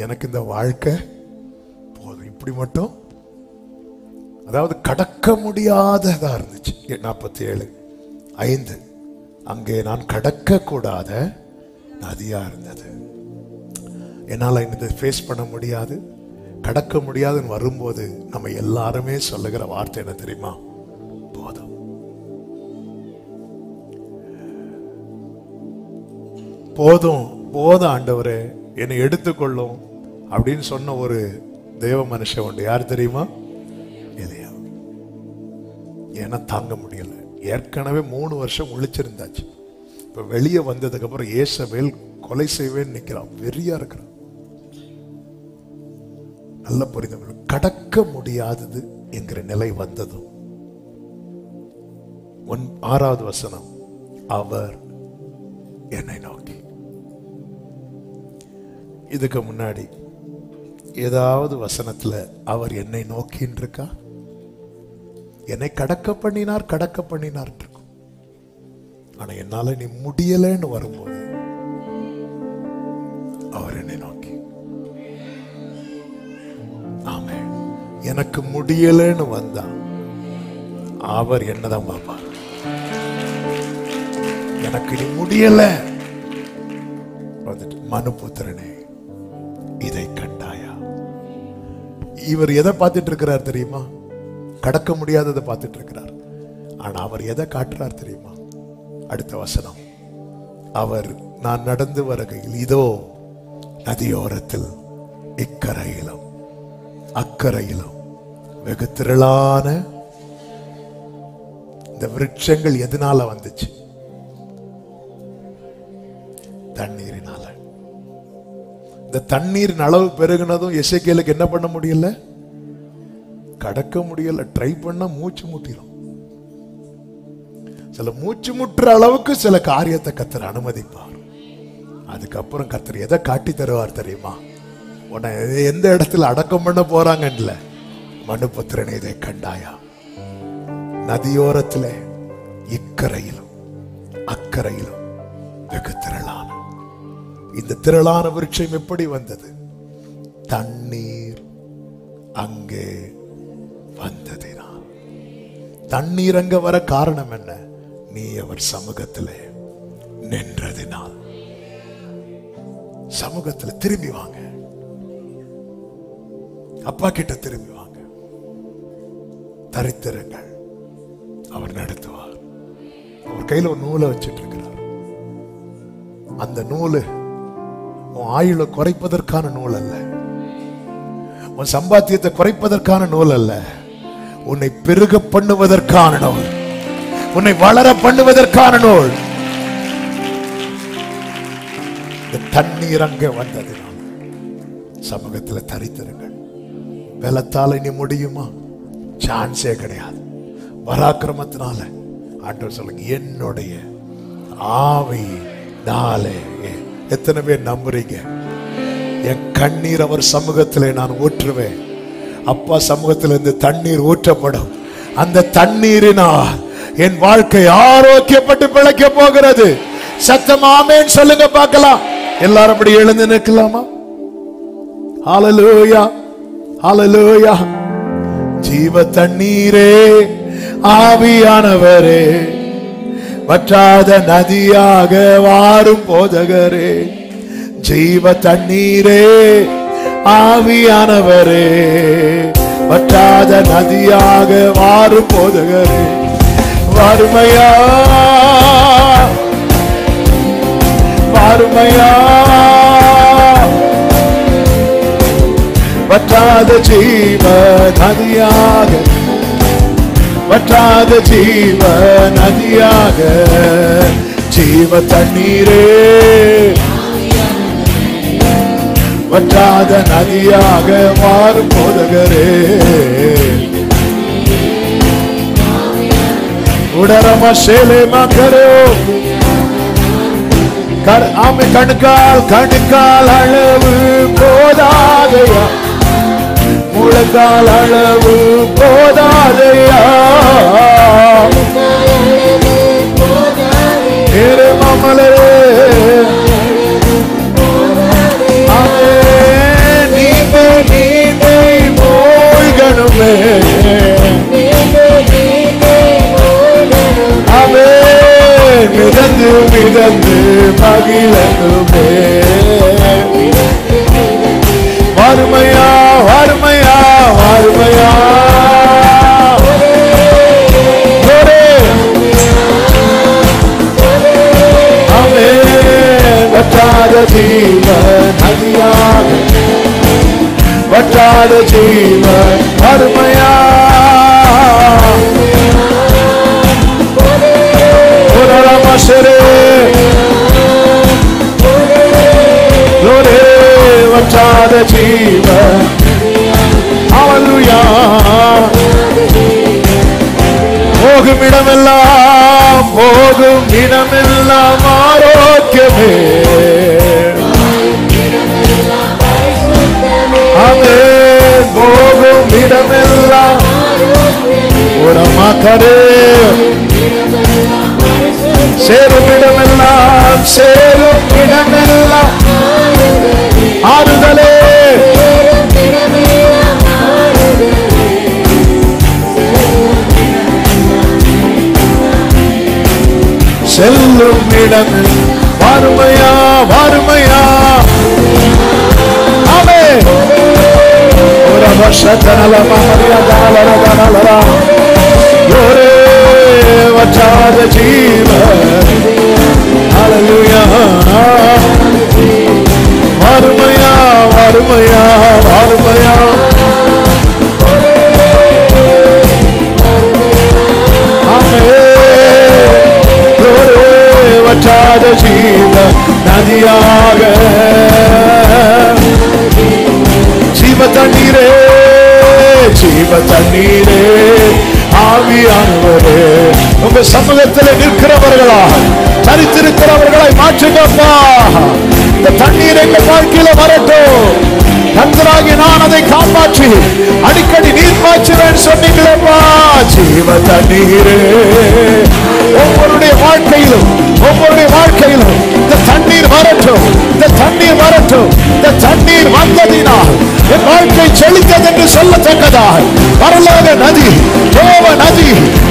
எனக்கு இந்த வாழ்க்கை போதும், இப்படி மட்டும். அதாவது கடக்க முடியாததா இருந்துச்சு. 47:5 அங்கே நான் கடக்க கூடாத நதியா இருந்தது. என்னால இதை ஃபேஸ் பண்ண முடியாது, கடக்க முடியாதுன்னு வரும்போது நம்ம எல்லாருமே சொல்லுகிற வார்த்தை என்ன தெரியுமா? போதும். போதும் போதும் ஆண்டவரே, என்னை எடுத்துக்கொள்ளும் அப்படின்னு சொன்ன ஒரு தேவ மனுஷன் உண்டு. யார் தெரியுமா? எலியா. ஏன்னா தாங்க முடியல. ஏற்கனவே 3 வருஷம் ஒளிச்சிருந்தாச்சு. இப்ப வெளியே வந்ததுக்கு அப்புறம் ஏசபேல் கொலை செய்வேன்னு நிக்கிறான், வெறியா இருக்கிறான். நல்ல புரிந்து, கடக்க முடியாதது என்கிற நிலை வந்ததும் 6வது வசனம், அவர் என்னை நோக்கி. இதுக்கு முன்னாடி ஏதாவது வசனத்துல அவர் என்னை நோக்கின்னு இருக்கா? என்னை கடக்க பண்ணினார் இருக்கும். ஆனா என்னால நீ முடியலன்னு வரும்போது அவர் என்னை நோக்கி. ஆமென். எனக்கு முடியலன்னு வந்தா அவர் என்னதான் பார்ப்பார். எனக்கு நீ முடியல வந்துட்டு, மனுபுத்திரனே இதை கண்டாயா? இவர் எதை பார்த்துட்டு இருக்கிறார் தெரியுமா? கடக்க முடியாததை பார்த்துட்டு இருக்கிறார். ஆனா அவர் எதை காட்டுறார் தெரியுமா? அடுத்த வசனம், அவர் நான் நடந்து வருகையில் இதோ நதியோரத்தில் இக்கரையிலும் அக்கரையிலும் வெகு திரளான இந்த விருட்சங்கள் எதனால வந்துச்சு? தண்ணீரினால. இந்த தண்ணீரின் அளவு பெருகினதும் எசேக்கியேலுக்கு என்ன பண்ண முடியல? கடக்க முடியல. ட்ரை பண்ணா மூச்சு முட்டிடும். சில மூச்சு முட்டுற அளவுக்கு சில காரியத்தை கர்த்தர் அனுமதிப்பார். அதுக்கப்புறம் கர்த்தர் எதை காட்டி தருவார் தெரியுமா? உன்னை எந்த இடத்துல அடக்கம் பண்ண போறாங்கல்ல, மனுபுத்திரனே இதை கண்டாயா? நதியோரத்திலே இக்கரையிலும் அக்கரையிலும் வெகு திரளான. இந்த திரளான விருட்சம் எப்படி வந்தது? தண்ணீர் அங்கே வந்ததினால். தண்ணீர் அங்க வர காரணம் என்ன? நீ அவர் சமூகத்திலே நின்றதினால். சமூகத்தில் திரும்பி வாங்க, அப்பா கிட்ட திரும்பி வாங்க. தரித்திருங்கள், அவர் நடத்துவார். அவர் கையில ஒரு நூலை வச்சிட்டு இருக்கிறார். அந்த நூலு உன் ஆயுளை குறைப்பதற்கான நூல் அல்ல, உன் சம்பாத்தியத்தை குறைப்பதற்கான நூல் அல்ல, உன்னை பெருக பண்ணுவதற்கான நூல், உன்னை வளர பண்ணுவதற்கான நூல். இந்த தண்ணீர் அங்கே வந்தது. சமூகத்தில் தரித்திருங்கள். பலத்தால இனி முடியுமா? சான்ஸே கிடையாது. பராக்கிரமத்தினால ஆண்டவர் சொல்லுங்க, என்னுடைய ஆவியினாலே. எத்தனை பேர் நம்புறீங்க? என் கண்ணீர் அவர் சமூகத்திலே நான் ஊற்றுவேன். அப்பா சமூகத்தில் இந்த தண்ணீர் ஊற்றப்படும். அந்த தண்ணீரினால் என் வாழ்க்கை ஆரோக்கியப்பட்டு பிழைக்க போகிறது. சத்தம் ஆமென் சொல்லுங்க பார்க்கலாம். எல்லாரும் அப்படி எழுந்து நிற்கலாமா? ஹல்லேலூயா, ஹல்லேலூயா. ஜீவ தண்ணீரே, ஆவியானவரே, வற்றாத நதியாக வாரும் போதகரே. ஜீவ தண்ணீரே, ஆவியானவரே, வற்றாத நதியாக வாரும் போதகரே. வாருமையா, வாருமையா, வற்றாத ஜீவ நதியாக, வற்றாத ஜீவ நதியாக. ஜீவ தண்ணீரே, வற்றாத நதியாக மாறும் போதகரே. உடரமா சேலே மக்கரோ ஆமை கணுக்கால் கணுக்கால் அளவு போதாதையா, முழங்கால் அளவு போதாதையா. மமலே நீமே நீமே மூழ்கணுமே, அவே மிதந்து மிதந்து மகிழனுமே. வாருமையா, வாருமையா, வாருமையா. அவே வற்றாத ஜீவ நதியாக, வற்றாத ஜீவ. வாருமையா, மசரே வற்றாத ஜீவ. ஹல்லேலூயா. போகும் இடமெல்லாம், போகும் இடமெல்லாம் ஆரோக்கியமே. ஆமென். போகும் இடமெல்லாம் ஒரு மக்களே, சேரும் இடமெல்லாம், சேரும் இடமெல்லாம் ஆறுதலே. செல்லும் இடமில் வாருமையா, வாருமையா. ஆமென். ஒரு வருஷத்தனலமா மரியாதாலரா ஒரே வற்றாத ஜீவ. ஹல்லேலூயா. வாருமையா, வாருமையா, வாருமையா. வற்றாத ஜீவ நதியாக. ஜீவ தண்ணீரே, ஜீவ தண்ணீரே, ஆவியானவரே. உங்க சமூகத்தில் நிற்கிறவர்களா, தரித்திருக்கிறவர்களை மாற்றுங்கப்பா. இந்த தண்ணீர் எங்க வாழ்க்கையில வரட்டும். கர்த்தராகிய நான் அதை காப்பாற்றி அடிக்கடி நீர் பாய்ச்சுவேன் சொன்னீங்களேப்பா. ஜீவ தண்ணீரே, ஒவ்வொருடைய வாழ்க்கையிலும், ஒவ்வொருடைய வாழ்க்கையிலும் இந்த தண்ணீர் வரட்டும், இந்த தண்ணீர் வரட்டும். இந்த தண்ணீர் வந்ததினால் என் வாழ்க்கை செழித்தது என்று சொல்லத்தக்கதால் பரலோக நதி, தேவ நதி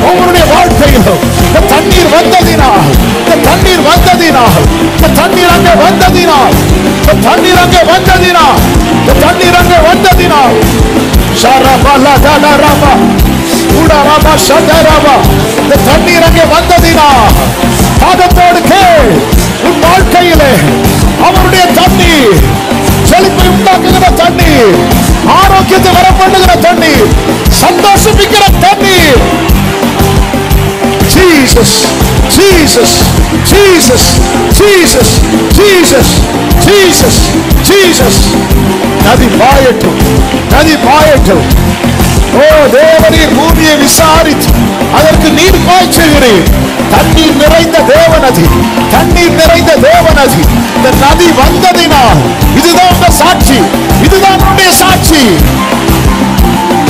ஒவ்வொருடைய வாழ்க்கையிலும் இந்த தண்ணீர் வந்ததினால், இந்த தண்ணீர் வந்ததினால், இந்த தண்ணீர் அங்கே வந்ததினால், இந்த தண்ணீர் அங்கே வந்ததினால், இந்த தண்ணீர் அங்கே வந்ததினால். ஷரபல தலரப இந்த தண்ணீர் அங்கே வந்ததினா பாதத்தோடு கேள். உன் வாழ்க்கையிலே அவருடைய தண்ணீர், செழிப்பை உண்டாக்குகிற தண்ணீர், ஆரோக்கியத்தை வர பண்ணுகிற தண்ணீர், சந்தோஷமிக்கிற தண்ணீர். Jesus Jesus Jesus Jesus Jesus Jesus Jesus. நதி பாயட்டும், நதி பாயட்டும். ஓ தேவரீர் பூமியை விசாரித்து அதற்கு நீர் பாய்ச்சுகிறீர். தண்ணீர் நிறைந்த தேவநதி, தண்ணீர் நிறைந்த தேவநதி. இந்த நதி வந்ததினால் இதுதான் சாட்சி, இதுதான் உன்னுடைய சாட்சி.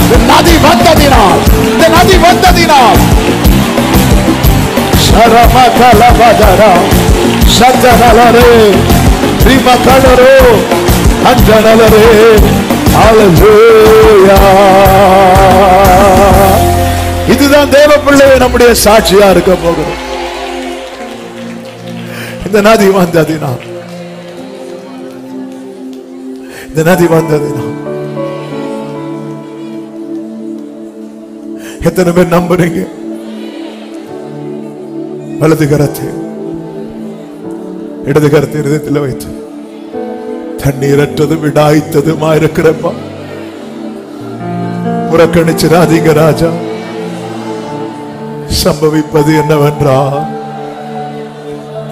இந்த நதி வந்ததினால், இந்த நதி வந்ததினால் சரமகலபதரா சத்தனலரே ரிமகலரோ அஞ்சனலரே. ஹல்லேலூயா. இதுதான் தேவ பிள்ளையை நம்முடைய சாட்சியா இருக்க போகிறது. இந்த நதி வந்ததினால், இந்த நதி வந்ததினால் எத்தனை பேர் நம்புறீங்க? வலது கரத்தை இடது கரத்தை இருதயத்தில் வைத்து தண்ணீரற்றது விடாய்த்ததுமா இருக்கிறப்பா புறக்கணிச்சிடாதீங்க ராஜா. சம்பவிப்பது என்னவென்றால்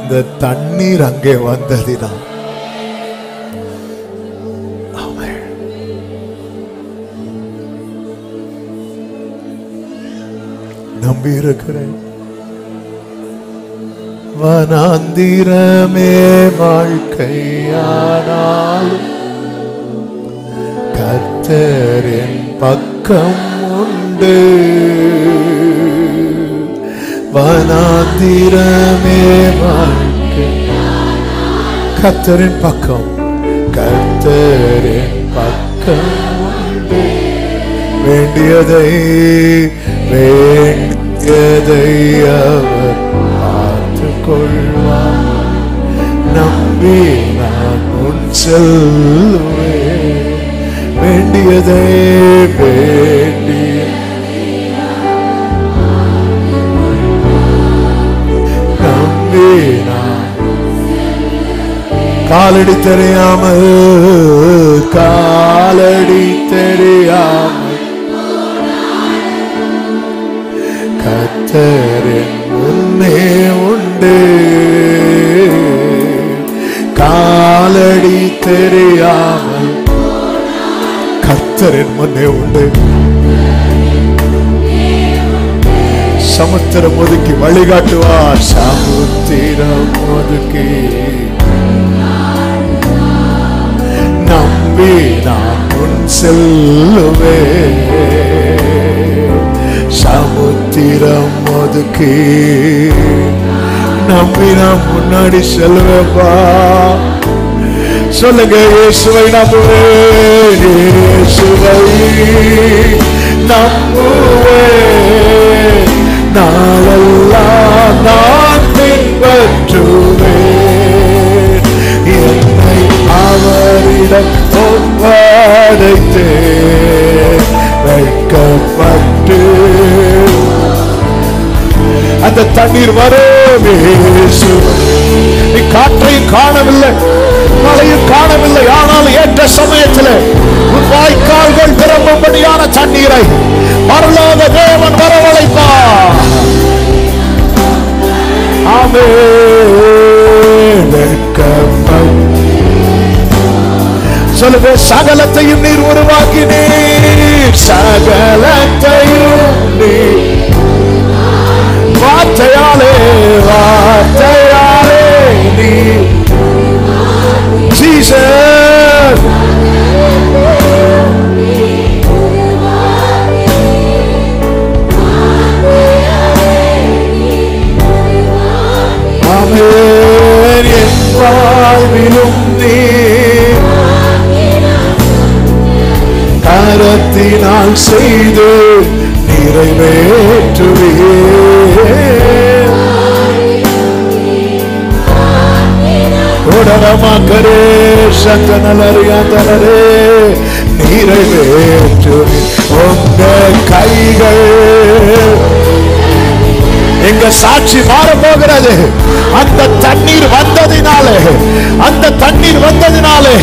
இந்த தண்ணீர் அங்கே வந்ததினா நம்பி இருக்கிறேன். வனாந்திரமே வாழ்க்கையானால் கர்த்தரின் பக்கம் உண்டு. வனாந்திரமே வாழ்க்கை, கர்த்தரின் பக்கம், கர்த்தரின் பக்கம் உண்டு. வேண்டியதை வேண்டியதை அவர் கொள்வார். நம்பி நான் முன் செல்வேன். வேண்டியதை வேண்டிய நம்பி நான் காலடி தெரியாமல், காலடி தெரியாமல் கர்த்தரின் முன்னே உண்டு. காலடி தெரியாமல் கர்த்தரின் முன்னே உண்டு. சமுத்திரம் ஒதுக்கி வழிகாட்டுவார். சமுத்திரம் ஒதுக்கி நம்பி நான் முன் செல்லுவேன். சமுத்திரம் ஒதுக்கி நம்பி நான் முன்னாடி செல்வேப்பா. சொல்லுங்க, இயேசுவை நம்புவேன், இயேசுவை நம்புவேன். நாளெல்லாம் நான் பின்பற்றுவேன். என்னை அவரிடம் ஒப்படைத்தேன். வைக்கப்பட்டு அந்த தண்ணீர் வரும். நீ காற்றையும் காணவில்லை, மழையும் காணவில்லை, ஆனால் ஏற்ற சமயத்தில் உன் வாய்க்கால்கள் நிரம்பும்படியான தண்ணீரை வரலாத தேவன் வரவழைப்பார். சொல்லுங்க, சகலத்தையும் நீர் உருவாக்கினீர். சகலத்தையும் நீர் வார்த்தையாலே, வார்த்தையாலே நீ ஜீசஸ். ஆமென். என் வாழ்விலும் நீ கரத்தினால் செய்து நிறைவேற்றுவீர். உடனமாக்கரே சந்தனலறியாந்தனரே நிறைவேற்றுவீர். உங்க கைகள் சாட்சி மாற போகிறது. அந்த தண்ணீர் வந்ததினாலே, அந்த தண்ணீர் வந்ததினாலே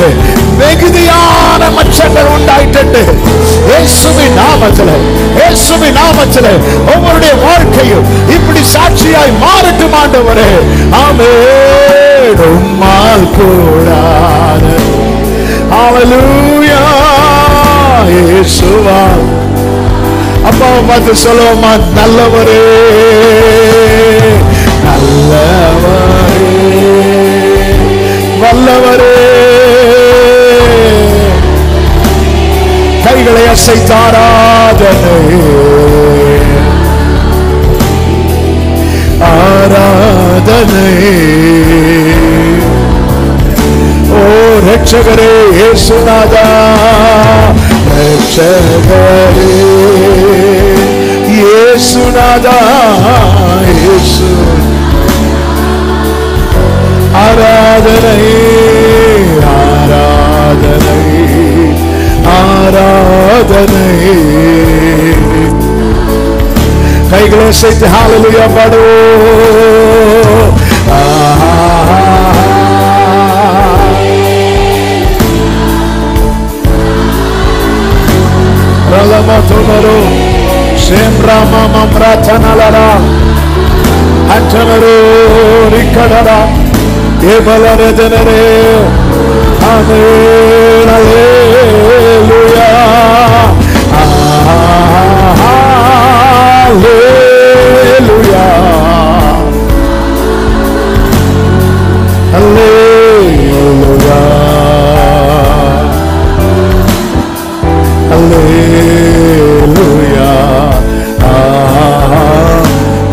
வெகுதியான மச்சங்கள் உண்டாயிட்டு. இயேசுவின் நாமத்திலே, இயேசுவின் நாமத்திலே ஒவ்வொருடைய வாழ்க்கையும் இப்படி சாட்சியாய் மாறட்டும் ஆண்டவரே. ஆமென். உம்மால் கூடாது. ஹல்லேலூயா. இயேசுவா. அப்பாவை பார்த்து சொல்லுவோமா, நல்லவரே நல்லவரே வல்லவரே. கைகளை அசைத்தாராதனை ஆராதனை. ஓ ரட்சகரே இயேசுநாதா, ரட்சகரே இயேசுநாதா, இயேசு ஆராதனை ஆராதனை ஆராதனை. கைகளை அசைத்து ஹல்லேலூயா பாடு. ரலமதுமரு சேம்ராமா மம்ராதனலரா அஞ்சனரு ரிக்கடரா ஏபலரதனரே. ஆமென். ஹல்லேலூயா. ஹல்லேலூயா. ஹல்லேலூயா. ஹல்லேலூயா.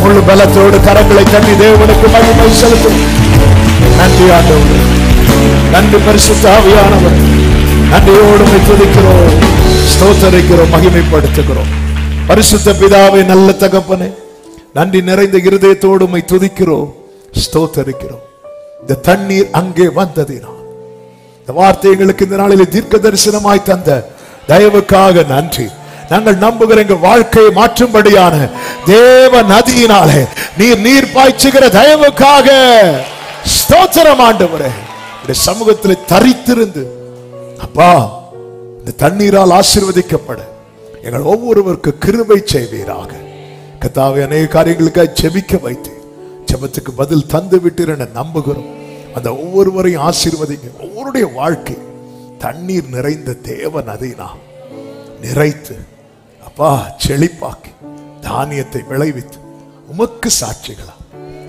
முழு பலத்தோடு கரங்களை தட்டி தேவனுக்கு மகிமை செலுத்தும். நன்றி ஆண்டவரே, நன்றி பரிசுத்த ஆவியானவர். நன்றியோடு துதிக்கிறோம், ஸ்தோத்தரிக்கிறோம், மகிமைப்படுத்துகிறோம். பரிசுத்த பிதாவே, நல்ல தகப்பனே, நன்றி நிறைந்த இருதயத்தோடு துதிக்கிறோம், ஸ்தோத்தரிக்கிறோம். இந்த தண்ணீர் அங்கே வந்ததினால், இந்த வார்த்தை எங்களுக்கு இந்த நாளில் தீர்க்க தரிசனமாய் தந்த தயவுக்காக நன்றி. நாங்கள் நம்புகிற எங்கள் வாழ்க்கையை மாற்றும்படியான தேவ நதியினாலே நீர் பாய்ச்சுகிற தயவுக்காக ஸ்தோத்திரம் ஆண்டவரே. இந்த சமூகத்தில் தரித்திருந்து அப்பா இந்த தண்ணீரால் ஆசீர்வதிக்கப்பட எங்கள் ஒவ்வொருவருக்கு கிருபை செய்வீராக. கர்த்தாவே, அநேக காரியங்களுக்காக ஜெபிக்க வைத்து ஜெபத்துக்கு பதில் தந்து விட்டு என நம்புகிறோம். அந்த ஒவ்வொருவரையும் ஆசீர்வதிங்க. ஒவ்வொருடைய வாழ்க்கை தண்ணீர் நிறைந்த தேவ நதினா நிறைத்து அப்பா செழிப்பாக்கி தானியத்தை விளைவித்து உமக்கு சாட்சிகளா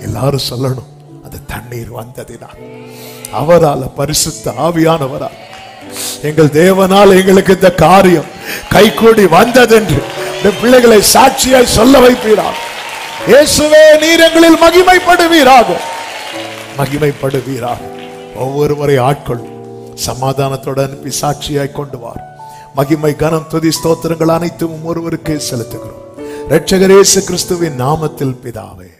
எல்லாரும் சொல்லணும். அந்த தண்ணீர் வந்ததினால், அவரால், பரிசுத்த ஆவியானவரால், எங்கள் தேவனால் எங்களுக்கு இந்த காரியம் கைகூடி வந்ததென்று இந்த பிள்ளைகளை சாட்சியாய் சொல்ல வைப்பீராக. இயேசுவே, நீர் எங்களில் மகிமைப்படுவீராக, மகிமைப்படுவீராக. ஒவ்வொருவரை ஆட்கொள்ளும், சமாதானத்தோடு அனுப்பி சாட்சியாய் கொண்டு வார். மகிமை, கனம், துதி, ஸ்தோத்திரங்கள் அனைத்தும் ஒருவருக்கே செலுத்துகிறோம். இரட்சகர் இயேசு கிறிஸ்துவின் நாமத்தில் பிதாவே.